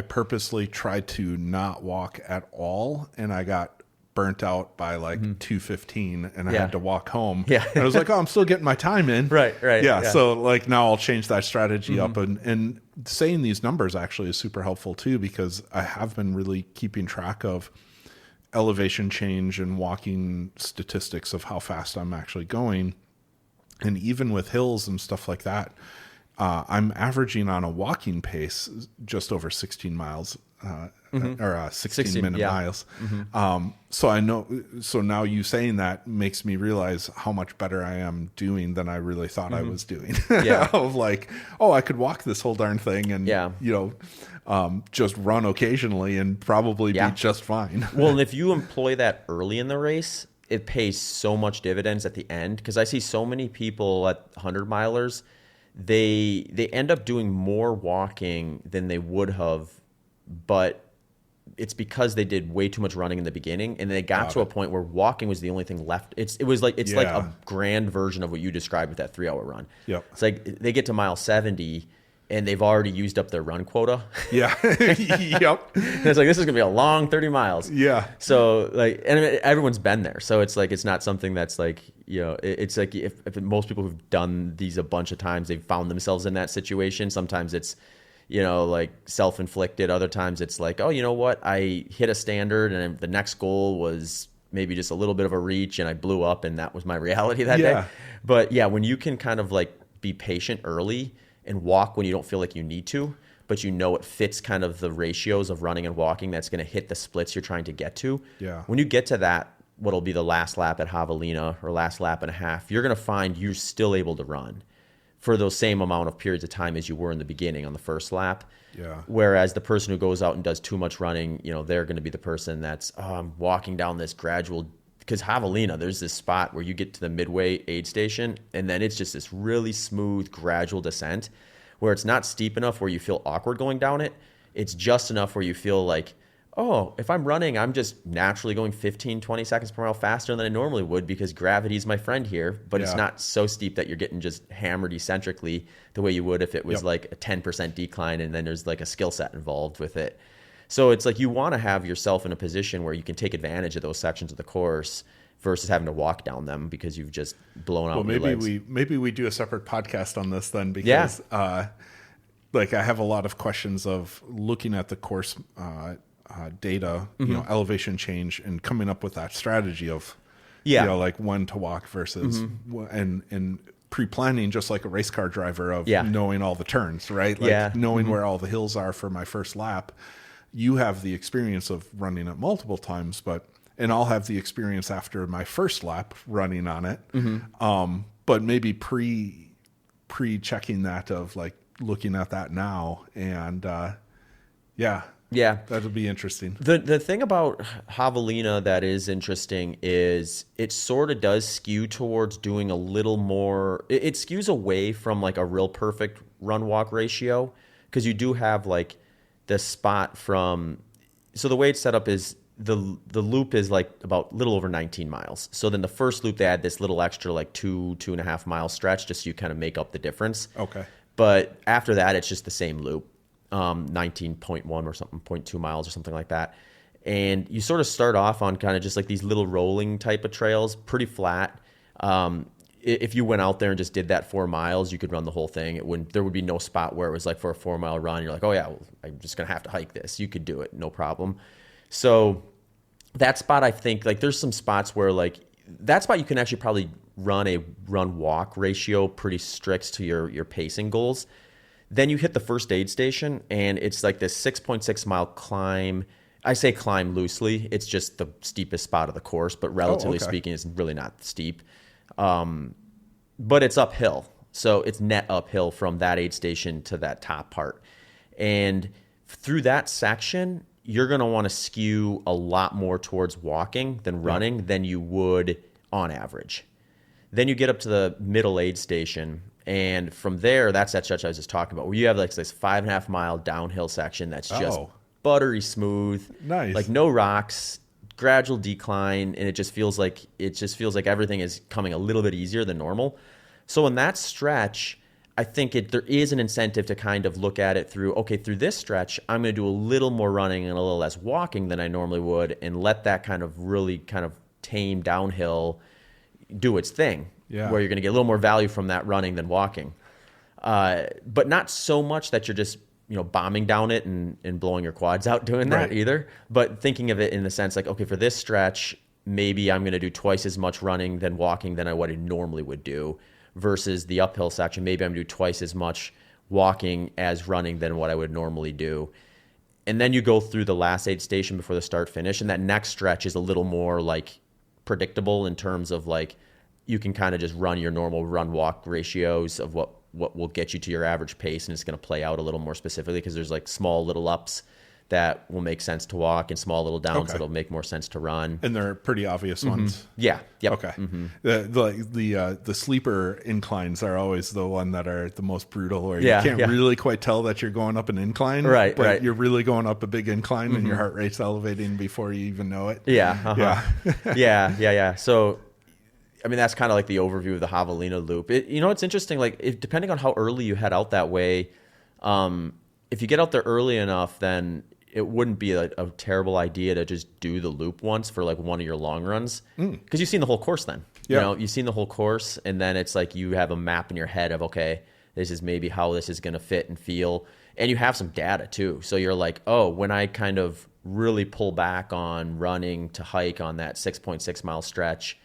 purposely tried to not walk at all and I got burnt out by like 2:15 and I had to walk home. Yeah. And I was like, oh, I'm still getting my time in. Right. Yeah. So like now I'll change that strategy up and saying these numbers actually is super helpful too, because I have been really keeping track of elevation change and walking statistics of how fast I'm actually going. And even with hills and stuff like that, I'm averaging on a walking pace just over 16 miles or 16-minute miles. So I know. So now you saying that makes me realize how much better I am doing than I really thought I was doing. Of like, oh, I could walk this whole darn thing and just run occasionally and probably be just fine. Well, and if you employ that early in the race, it pays so much dividends at the end, because I see so many people at 100 milers they end up doing more walking than they would have, but it's because they did way too much running in the beginning, and they got to a point where walking was the only thing left. It's like a grand version of what you described with that 3-hour run. Yep. It's like they get to mile 70 and they've already used up their run quota. Yeah. Yep. And it's like, this is gonna be a long 30 miles. Yeah. So like, and everyone's been there. So it's like, it's not something that's like, it's like if most people who've done these a bunch of times, they've found themselves in that situation. Sometimes it's, like self-inflicted. Other times it's like, oh, you know what? I hit a standard and the next goal was maybe just a little bit of a reach and I blew up and that was my reality that day. But yeah, when you can kind of like be patient early and walk when you don't feel like you need to, but it fits kind of the ratios of running and walking that's going to hit the splits you're trying to get to. Yeah. When you get to that, what'll be the last lap at Javelina or last lap and a half, you're going to find you're still able to run for those same amount of periods of time as you were in the beginning on the first lap. Yeah. Whereas the person who goes out and does too much running, they're going to be the person that's walking down this gradual, because Javelina, there's this spot where you get to the midway aid station and then it's just this really smooth gradual descent where it's not steep enough where you feel awkward going down it. It's just enough where you feel like, oh, if I'm running, I'm just naturally going 15, 20 seconds per mile faster than I normally would because gravity's my friend here, but it's not so steep that you're getting just hammered eccentrically the way you would if it was like a 10% decline and then there's like a skill set involved with it. So it's like you want to have yourself in a position where you can take advantage of those sections of the course versus having to walk down them because you've just blown out your legs. Maybe we do a separate podcast on this then because like I have a lot of questions of looking at the course data, elevation change, and coming up with that strategy of, like when to walk versus and pre-planning, just like a race car driver of knowing all the turns, right? Like knowing where all the hills are for my first lap. You have the experience of running it multiple times, and I'll have the experience after my first lap running on it. But maybe pre-checking that of like looking at that now and yeah, that'll be interesting. The thing about Javelina that is interesting is it sort of does skew towards doing a little more. It skews away from like a real perfect run walk ratio because you do have like the spot from. So the way it's set up is the loop is like about a little over 19 miles. So then the first loop they add this little extra like 2.5 mile stretch just so you kind of make up the difference. Okay. But after that, it's just the same loop. 19.1 or something, 0.2 miles or something like that. And you sort of start off on kind of just like these little rolling type of trails, pretty flat. If you went out there and just did that 4 miles, you could run the whole thing. There would be no spot where it was like for a 4 mile run, you're like, oh yeah, well, I'm just going to have to hike this. You could do it, no problem. So that spot, I think like there's some spots where like that spot you can actually probably run a run walk ratio pretty strict to your pacing goals. Then you hit the first aid station, and it's like this 6.6 mile climb. I say climb loosely. It's just the steepest spot of the course, but relatively speaking, it's really not steep. But it's uphill. So it's net uphill from that aid station to that top part. And through that section, you're going to want to skew a lot more towards walking than running than you would on average. Then you get up to the middle aid station. And from there, that's that stretch I was just talking about, where you have like this 5.5 mile downhill section that's just buttery smooth, nice, like no rocks, gradual decline, and it just feels like everything is coming a little bit easier than normal. So in that stretch, I think there is an incentive to kind of look at it through this stretch, I'm going to do a little more running and a little less walking than I normally would, and let that kind of really kind of tame downhill do its thing. Yeah. Where you're going to get a little more value from that running than walking. But not so much that you're just, bombing down it and blowing your quads out doing that either. But thinking of it in the sense like, okay, for this stretch, maybe I'm going to do twice as much running than walking than what I normally would do, versus the uphill section. Maybe I'm going to do twice as much walking as running than what I would normally do. And then you go through the last aid station before the start finish. And that next stretch is a little more like predictable in terms of like, you can kind of just run your normal run-walk ratios of what will get you to your average pace, and it's going to play out a little more specifically because there's like small little ups that will make sense to walk, and small little downs that'll make more sense to run. And they're pretty obvious ones. Yeah. Yep. Okay. The sleeper inclines are always the one that are the most brutal, where you can't really quite tell that you're going up an incline, but you're really going up a big incline, and your heart rate's elevating before you even know it. Yeah. So, I mean, that's kind of like the overview of the Javelina loop. It's interesting. Like, depending on how early you head out that way, if you get out there early enough, then it wouldn't be a terrible idea to just do the loop once for like one of your long runs, because you've seen the whole course then. You've seen the whole course, and then it's like you have a map in your head of, okay, this is maybe how this is going to fit and feel, and you have some data too. So you're like, oh, when I kind of really pull back on running to hike on that 6.6 mile stretch,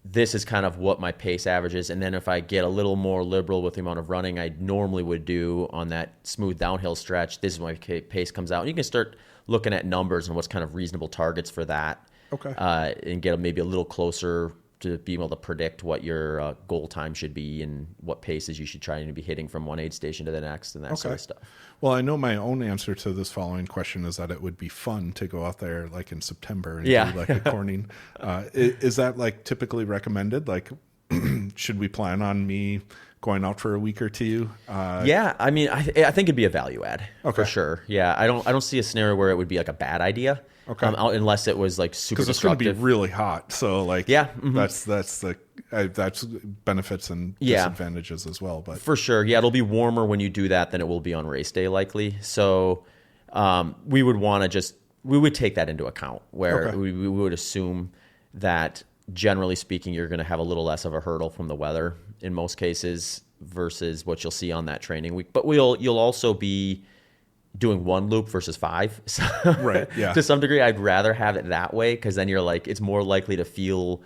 this is kind of what my pace average is. And then if I get a little more liberal with the amount of running I normally would do on that smooth downhill stretch, this is when my pace comes out. And you can start looking at numbers and what's kind of reasonable targets for that. Okay. And get maybe a little closer to being able to predict what your goal time should be and what paces you should try to be hitting from one aid station to the next and that sort of stuff. Well, I know my own answer to this following question is that it would be fun to go out there like in September and do like a corning. Is that like typically recommended? Like, should we plan on me going out for a week or two? I mean, I think it'd be a value add for sure. Yeah, I don't see a scenario where it would be like a bad idea. Okay. Unless it was like super destructive. Because it's going to be really hot. So like, that's benefits and disadvantages as well. But for sure, it'll be warmer when you do that than it will be on race day likely. So we would want to we would take that into account, where we would assume that generally speaking, you're going to have a little less of a hurdle from the weather in most cases versus what you'll see on that training week. But you'll also be doing one loop versus 5. So to some degree, I'd rather have it that way, because then you're like, it's more likely to feel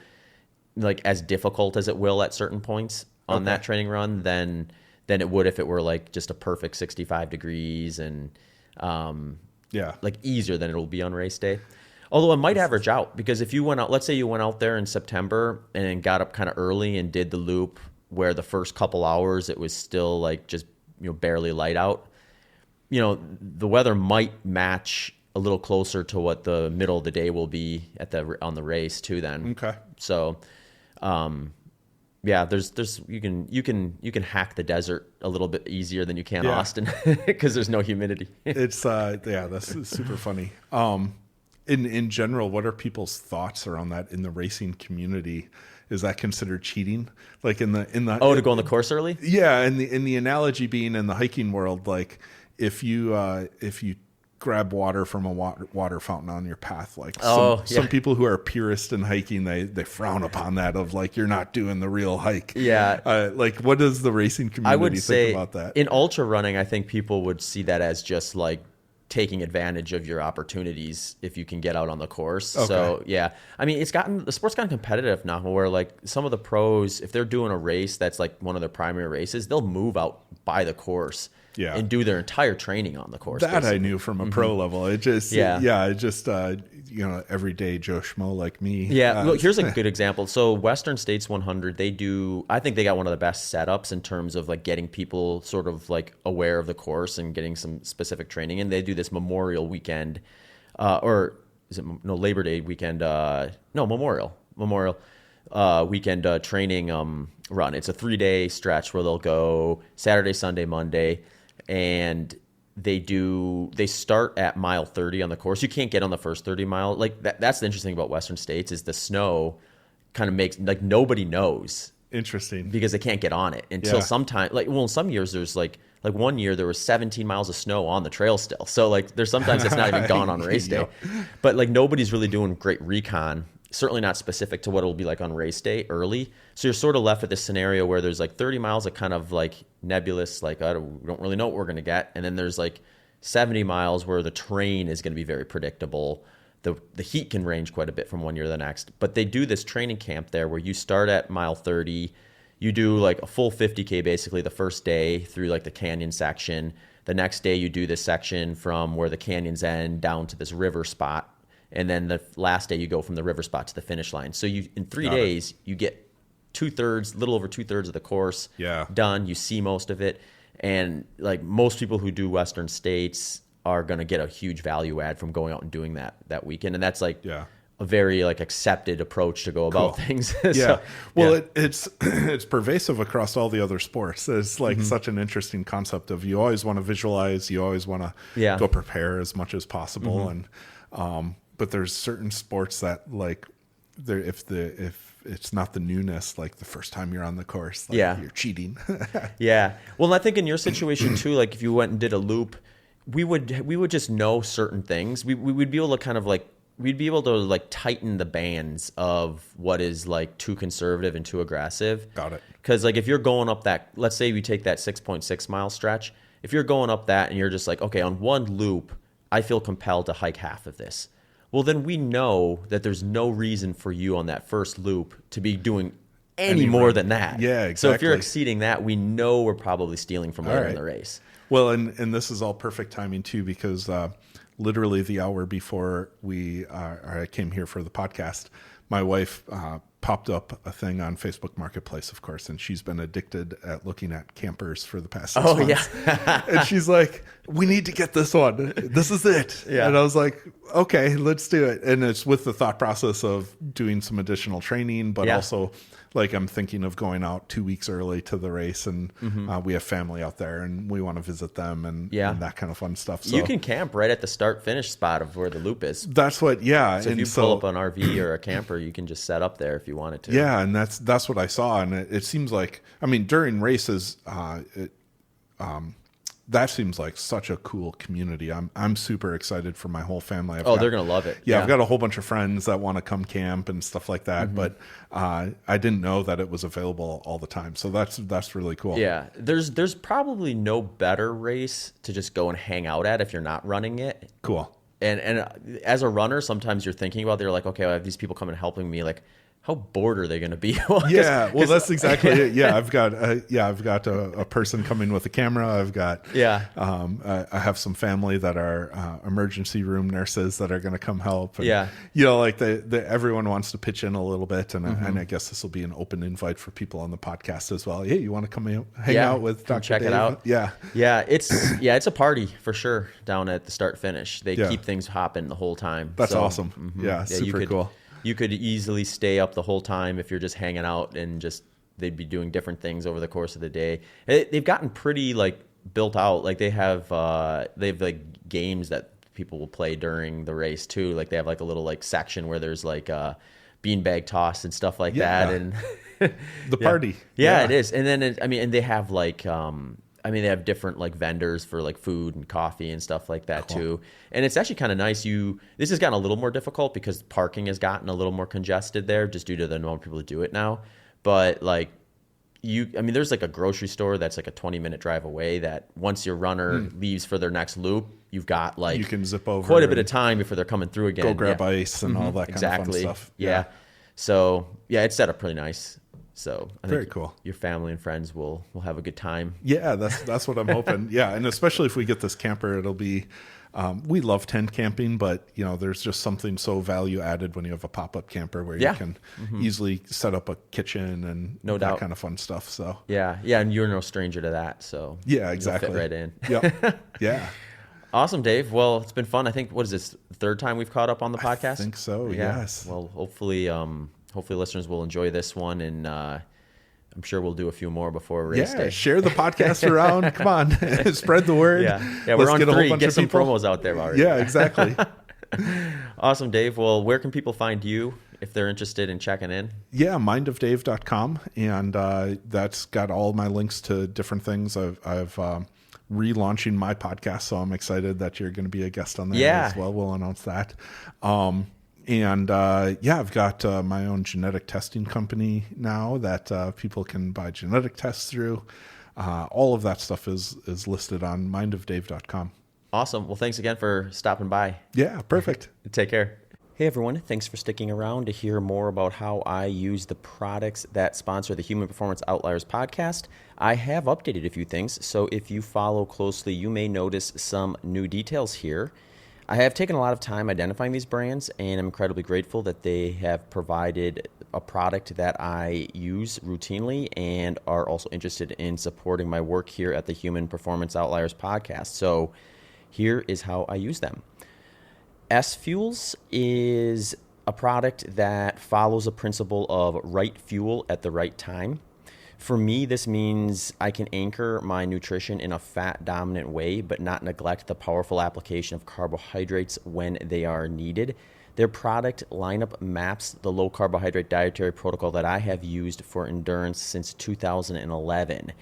like as difficult as it will at certain points on that training run than it would if it were like just a perfect 65 degrees and like easier than it'll be on race day. Although it might average out, because if you went out, let's say you went out there in September and got up kind of early and did the loop where the first couple hours it was still like just barely light out. The weather might match a little closer to what the middle of the day will be on the race too then. Okay. So, there's you can hack the desert a little bit easier than you can Austin, because there's no humidity. It's that's super funny. In general, what are people's thoughts around that in the racing community? Is that considered cheating? Like to go on the course early? Yeah, and the analogy being in the hiking world, like if you grab water from a water fountain on your path, like some people who are purists in hiking, they frown upon that, of like, you're not doing the real hike. Like, what does the racing community think about that? In ultra running, I think people would see that as just like taking advantage of your opportunities if you can get out on the course. So I mean, the sport's gotten competitive now, where like some of the pros, if they're doing a race that's like one of their primary races, they'll move out by the course and do their entire training on the course. That basically. I knew from a pro level. It just everyday Joe Schmo like me. Look, here's a good example. So Western States 100, I think they got one of the best setups in terms of like getting people sort of like aware of the course and getting some specific training. And they do this Memorial weekend, Labor Day weekend? Memorial weekend training run. It's a 3-day stretch where they'll go Saturday, Sunday, Monday. And they start at mile 30 on the course. You can't get on the first 30 mile. Like that's the interesting thing about Western States, is the snow kind of makes like nobody knows. Interesting. Because they can't get on it until sometime. Like, well, in some years there's like 1 year there was 17 miles of snow on the trail still. So like there's sometimes it's not even gone on race day. But like nobody's really doing great recon. Certainly not specific to what it'll be like on race day early. So you're sort of left with this scenario where there's like 30 miles of kind of like nebulous, like we don't really know what we're going to get. And then there's like 70 miles where the terrain is going to be very predictable. The heat can range quite a bit from one year to the next. But they do this training camp there where you start at mile 30. You do like a full 50K basically the first day through like the canyon section. The next day you do this section from where the canyons end down to this river spot. And then the last day you go from the river spot to the finish line. So in 3 days, you get little over 2/3 of the course done. You see most of it. And like most people who do Western States are going to get a huge value add from going out and doing that weekend. And that's like Yeah. a very like accepted approach to go about things. Yeah. So, Well, it's pervasive across all the other sports. It's like such an interesting concept of you always want to visualize, you always want to go prepare as much as possible. And, but there's certain sports that like if it's not the newness, like the first time you're on the course, like you're cheating. Yeah. Well, I think in your situation too, like if you went and did a loop, we would just know certain things. We would be able to kind of like, we'd be able to like tighten the bands of what is like too conservative and too aggressive. Got it. Because like if you're going up that, let's say we take that 6.6 mile stretch, if you're going up that and you're just like, okay, on one loop, I feel compelled to hike half of this. Well, then we know that there's no reason for you on that first loop to be doing any more than that. Yeah, exactly. So if you're exceeding that, we know we're probably stealing from later in the race. Well, and this is all perfect timing too, because literally the hour before I came here for the podcast, my wife popped up a thing on Facebook Marketplace, of course, and she's been addicted at looking at campers for the past 6 months. Yeah. And she's like, we need to get this one. This is it. Yeah. And I was like, okay, let's do it. And it's with the thought process of doing some additional training, but also like I'm thinking of going out 2 weeks early to the race, and we have family out there and we want to visit them and that kind of fun stuff. So you can camp right at the start finish spot of where the loop is. That's what, So if you pull up an RV or a camper, you can just set up there if you wanted to. Yeah, and that's what I saw, and it seems like, I mean, during races, that seems like such a cool community. I'm super excited for my whole family. They're gonna love it. Yeah, I've got a whole bunch of friends that want to come camp and stuff like that, but I didn't know that it was available all the time. So that's really cool. Yeah, there's probably no better race to just go and hang out at if you're not running it. Cool. And as a runner, sometimes you're thinking about, they're like, okay, I have these people coming helping me, like, how bored are they going to be? Well, that's exactly it. Yeah, I've got a person coming with a camera. I've got I have some family that are emergency room nurses that are going to come help. And, like everyone wants to pitch in a little bit, and I guess this will be an open invite for people on the podcast as well. Hey, you want to come hang out with Dr. Check Dave? it out. Yeah, it's a party for sure down at the start finish. They keep things hopping the whole time. That's awesome. Yeah, super cool. You could easily stay up the whole time if you're just hanging out, and just they'd be doing different things over the course of the day. They've gotten pretty like built out. Like they have like games that people will play during the race too. Like they have like a little like section where there's like beanbag toss and stuff like that, and the party. Yeah, it is. And then and they have like they have different like vendors for like food and coffee and stuff like that too. And it's actually kind of nice. This has gotten a little more difficult because parking has gotten a little more congested there just due to the number of people who do it now. But like there's like a grocery store that's like a 20-minute drive away that once your runner leaves for their next loop, you've got like you can zip over quite a bit of time before they're coming through again. Go grab ice and all that kind of fun stuff. Yeah. So it's set up pretty nice. So I very think cool. Your family and friends will have a good time. Yeah, that's what I'm hoping. Yeah, and especially if we get this camper, it'll be. We love tent camping, but there's just something so value added when you have a pop-up camper where you can easily set up a kitchen and that kind of fun stuff. So and you're no stranger to that. So yeah, exactly. You'll fit right in. Yep. Yeah. Awesome, Dave. Well, it's been fun. I think what is this, the third time we've caught up on the podcast? I think so. Yeah. Yes. Well, hopefully listeners will enjoy this one, and I'm sure we'll do a few more before race day. Share the podcast around. Come on, spread the word. Yeah, we're on 3. Get some promos out there already. Yeah, exactly. Awesome, Dave. Well, where can people find you if they're interested in checking in? Yeah, mindofdave.com, and that's got all my links to different things. I've relaunching my podcast, so I'm excited that you're going to be a guest on there as well. We'll announce that. And I've got my own genetic testing company now that people can buy genetic tests through. All of that stuff is listed on mindofdave.com. Awesome. Well, thanks again for stopping by. Yeah, perfect. Take care. Hey, everyone. Thanks for sticking around to hear more about how I use the products that sponsor the Human Performance Outliers podcast. I have updated a few things, so if you follow closely, you may notice some new details here. I have taken a lot of time identifying these brands, and I'm incredibly grateful that they have provided a product that I use routinely and are also interested in supporting my work here at the Human Performance Outliers podcast. So Here is how I use them. S Fuels is a product that follows a principle of right fuel at the right time. For me, this means I can anchor my nutrition in a fat-dominant way, but not neglect the powerful application of carbohydrates when they are needed. Their product lineup maps the low-carbohydrate dietary protocol that I have used for endurance since 2011.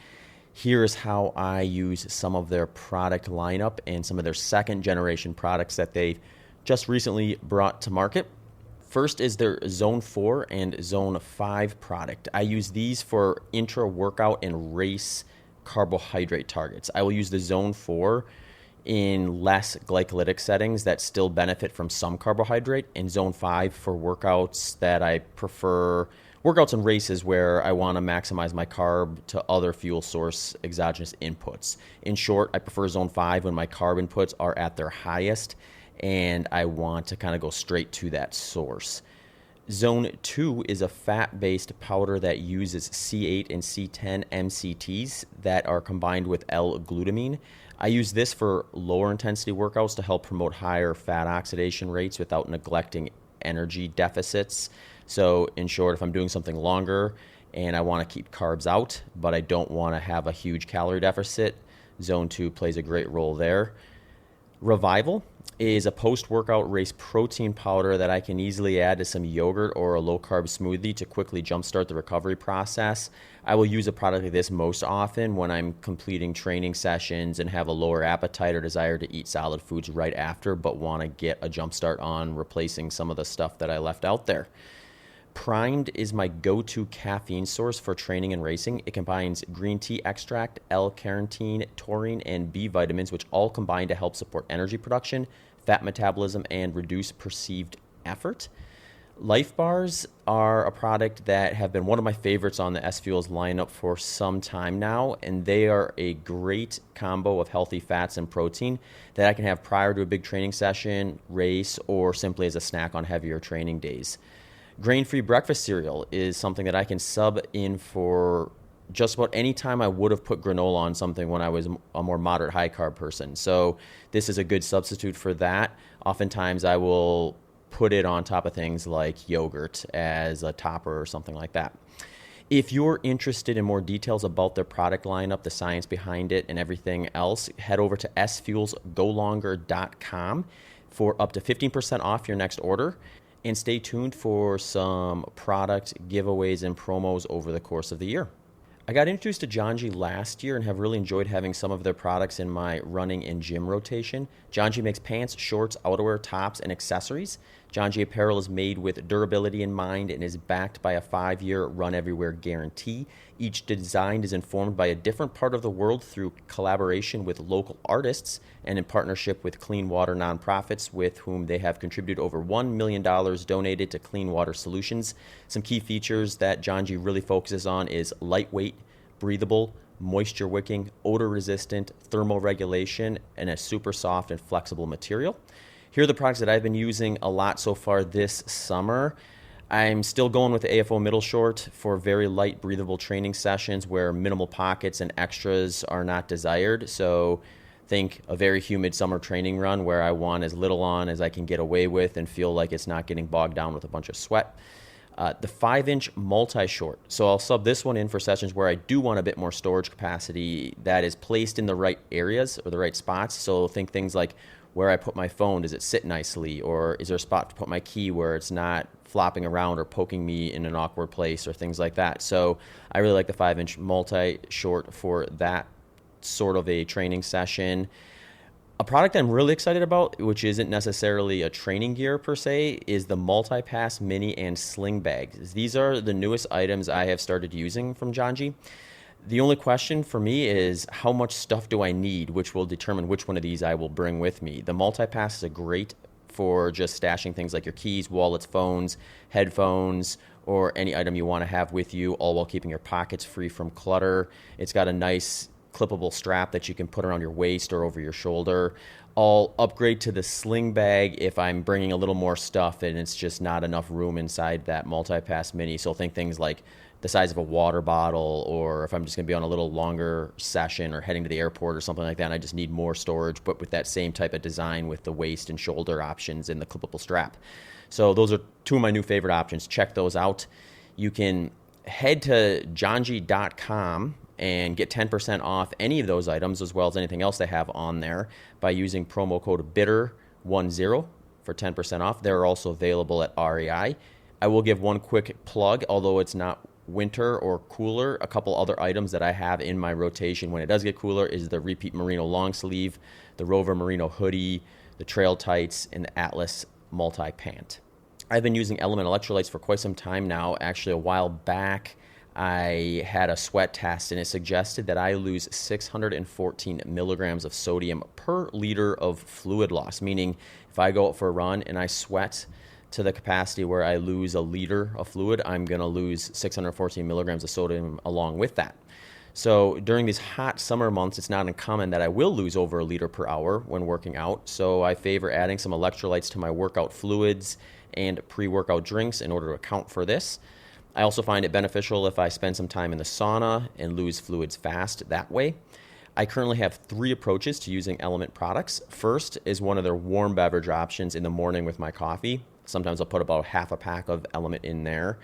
Here's how I use some of their product lineup and some of their second-generation products that they've just recently brought to market. First is their Zone 4 and Zone 5 product. I use these for intra-workout and race carbohydrate targets. I will use the Zone 4 in less glycolytic settings that still benefit from some carbohydrate, and Zone 5 for workouts that I prefer, workouts and races where I want to maximize my carb to other fuel source exogenous inputs. In short, I prefer Zone 5 when my carb inputs are at their highest and I want to kind of go straight to that source. Zone 2 is a fat-based powder that uses C8 and C10 MCTs that are combined with L-glutamine. I use this for lower intensity workouts to help promote higher fat oxidation rates without neglecting energy deficits. So in short, if I'm doing something longer and I want to keep carbs out, but I don't want to have a huge calorie deficit, Zone 2 plays a great role there. Revival is a post-workout race protein powder that I can easily add to some yogurt or a low-carb smoothie to quickly jumpstart the recovery process. I will use a product like this most often when I'm completing training sessions and have a lower appetite or desire to eat solid foods right after, but want to get a jumpstart on replacing some of the stuff that I left out there. Primed is my go-to caffeine source for training and racing. It combines green tea extract, L-carnitine, taurine, and B vitamins, which all combine to help support energy production, fat metabolism, and reduce perceived effort. Life Bars are a product that have been one of my favorites on the S Fuels lineup for some time now, and they are a great combo of healthy fats and protein that I can have prior to a big training session, race, or simply as a snack on heavier training days. Grain-free breakfast cereal is something that I can sub in for just about any time I would have put granola on something when I was a more moderate high-carb person. So this is a good substitute for that. Oftentimes I will put it on top of things like yogurt as a topper or something like that. If you're interested in more details about their product lineup, the science behind it, and everything else, head over to sfuelsgolonger.com for up to 15% off your next order. And stay tuned for some product giveaways and promos over the course of the year. I got introduced to Janji last year and have really enjoyed having some of their products in my running and gym rotation. Janji makes pants, shorts, outerwear, tops, and accessories. Janji apparel is made with durability in mind and is backed by a 5-year run everywhere guarantee. Each design is informed by a different part of the world through collaboration with local artists and in partnership with clean water nonprofits with whom they have contributed over $1 million donated to clean water solutions. Some key features that Janji really focuses on is lightweight, breathable, moisture wicking, odor resistant, thermal regulation, and a super soft and flexible material. Here are the products that I've been using a lot so far this summer. I'm still going with the AFO middle short for very light, breathable training sessions where minimal pockets and extras are not desired. So think a very humid summer training run where I want as little on as I can get away with and feel like it's not getting bogged down with a bunch of sweat. The 5-inch multi-short. So I'll sub this one in for sessions where I do want a bit more storage capacity that is placed in the right areas or the right spots. So think things like where I put my phone, does it sit nicely? Or is there a spot to put my key where it's not flopping around or poking me in an awkward place or things like that? So I really like the 5-inch multi-short for that sort of a training session. A product I'm really excited about, which isn't necessarily a training gear per se, is the Multipass Mini and Sling Bags. These are the newest items I have started using from Janji. The only question for me is how much stuff do I need, which will determine which one of these I will bring with me. The Multipass is a great for just stashing things like your keys, wallets, phones, headphones, or any item you want to have with you, all while keeping your pockets free from clutter. It's got a nice clippable strap that you can put around your waist or over your shoulder. I'll upgrade to the sling bag if I'm bringing a little more stuff and it's just not enough room inside that multi-pass mini. So think things like the size of a water bottle, or if I'm just going to be on a little longer session or heading to the airport or something like that, and I just need more storage, but with that same type of design with the waist and shoulder options and the clippable strap. So those are two of my new favorite options. Check those out. You can head to johng.com and get 10% off any of those items, as well as anything else they have on there, by using promo code BITTER10 for 10% off. They're also available at REI. I will give one quick plug, although it's not winter or cooler. A couple other items that I have in my rotation when it does get cooler is the Repeat Merino long sleeve, the Rover Merino hoodie, the Trail Tights, and the Atlas multi-pant. I've been using Element electrolytes for quite some time now. Actually, a while back, I had a sweat test, and it suggested that I lose 614 milligrams of sodium per liter of fluid loss, meaning if I go out for a run and I sweat to the capacity where I lose a liter of fluid, I'm going to lose 614 milligrams of sodium along with that. So during these hot summer months, it's not uncommon that I will lose over a liter per hour when working out. So I favor adding some electrolytes to my workout fluids and pre-workout drinks in order to account for this. I also find it beneficial if I spend some time in the sauna and lose fluids fast that way. I currently have 3 approaches to using Element products. First is one of their warm beverage options in the morning with my coffee. Sometimes I'll put about half a pack of Element in there.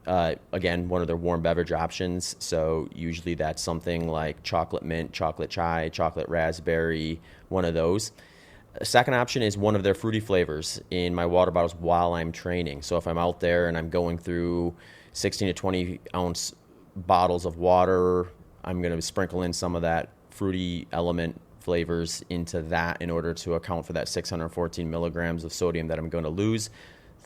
Again, one of their warm beverage options. So usually that's something like chocolate mint, chocolate chai, chocolate raspberry, one of those. A second option is one of their fruity flavors in my water bottles while I'm training. So if I'm out there and I'm going through 16 to 20 ounce bottles of water, I'm going to sprinkle in some of that fruity Element flavors into that in order to account for that 614 milligrams of sodium that I'm going to lose.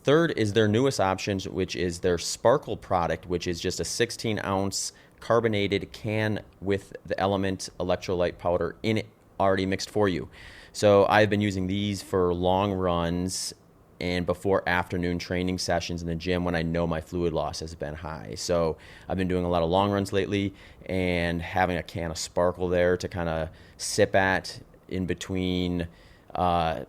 Third is their newest option, which is their Sparkle product, which is just a 16-ounce carbonated can with the Element electrolyte powder in it already mixed for you. So I've been using these for long runs and before afternoon training sessions in the gym when I know my fluid loss has been high. So I've been doing a lot of long runs lately, and having a can of Sparkle there to kind of sip at in between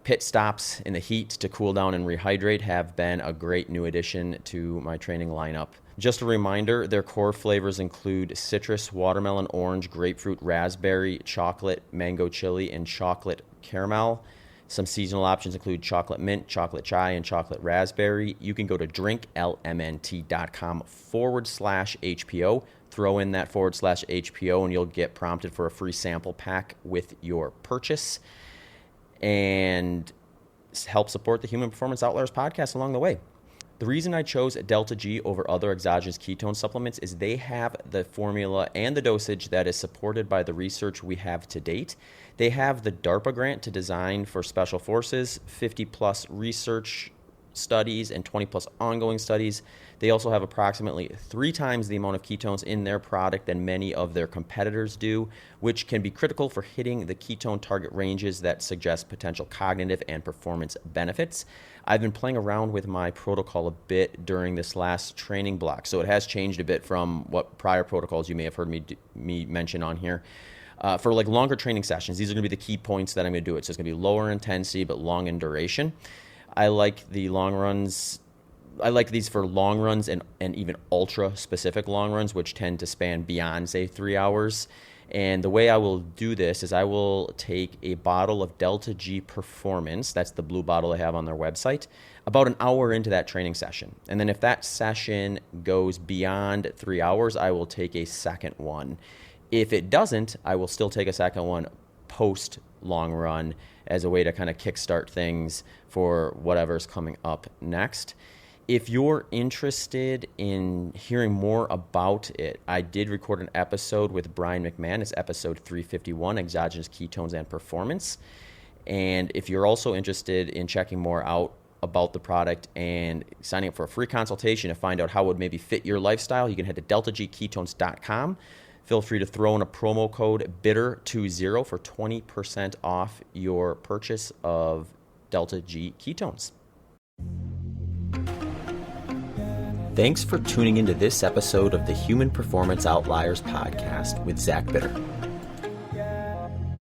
pit stops in the heat to cool down and rehydrate have been a great new addition to my training lineup. Just a reminder, their core flavors include citrus, watermelon, orange, grapefruit, raspberry, chocolate, mango chili, and chocolate caramel. Some seasonal options include chocolate mint, chocolate chai, and chocolate raspberry. You can go to drinklmnt.com/HPO. Throw in that /HPO and you'll get prompted for a free sample pack with your purchase and help support the Human Performance Outliers podcast along the way. The reason I chose Delta G over other exogenous ketone supplements is they have the formula and the dosage that is supported by the research we have to date. They have the DARPA grant to design for special forces, 50-plus research studies, and 20-plus ongoing studies. They also have approximately 3 times the amount of ketones in their product than many of their competitors do, which can be critical for hitting the ketone target ranges that suggest potential cognitive and performance benefits. I've been playing around with my protocol a bit during this last training block, so it has changed a bit from what prior protocols you may have heard me mention on here. For like longer training sessions, these are going to be the key points that I'm going to do it. So it's going to be lower intensity but long in duration. I like the long runs. I like these for long runs and even ultra-specific long runs, which tend to span beyond, say, 3 hours. And the way I will do this is I will take a bottle of Delta G Performance, that's the blue bottle I have on their website, about an hour into that training session. And then if that session goes beyond 3 hours, I will take a second one. If it doesn't, I will still take a second one post long run as a way to kind of kickstart things for whatever's coming up next. If you're interested in hearing more about it, I did record an episode with Brian McMahon. It's episode 351, Exogenous Ketones and Performance. And if you're also interested in checking more out about the product and signing up for a free consultation to find out how it would maybe fit your lifestyle, you can head to deltagketones.com. Feel free to throw in a promo code BITTER20 for 20% off your purchase of Delta G Ketones. Thanks for tuning into this episode of the Human Performance Outliers podcast with Zach Bitter.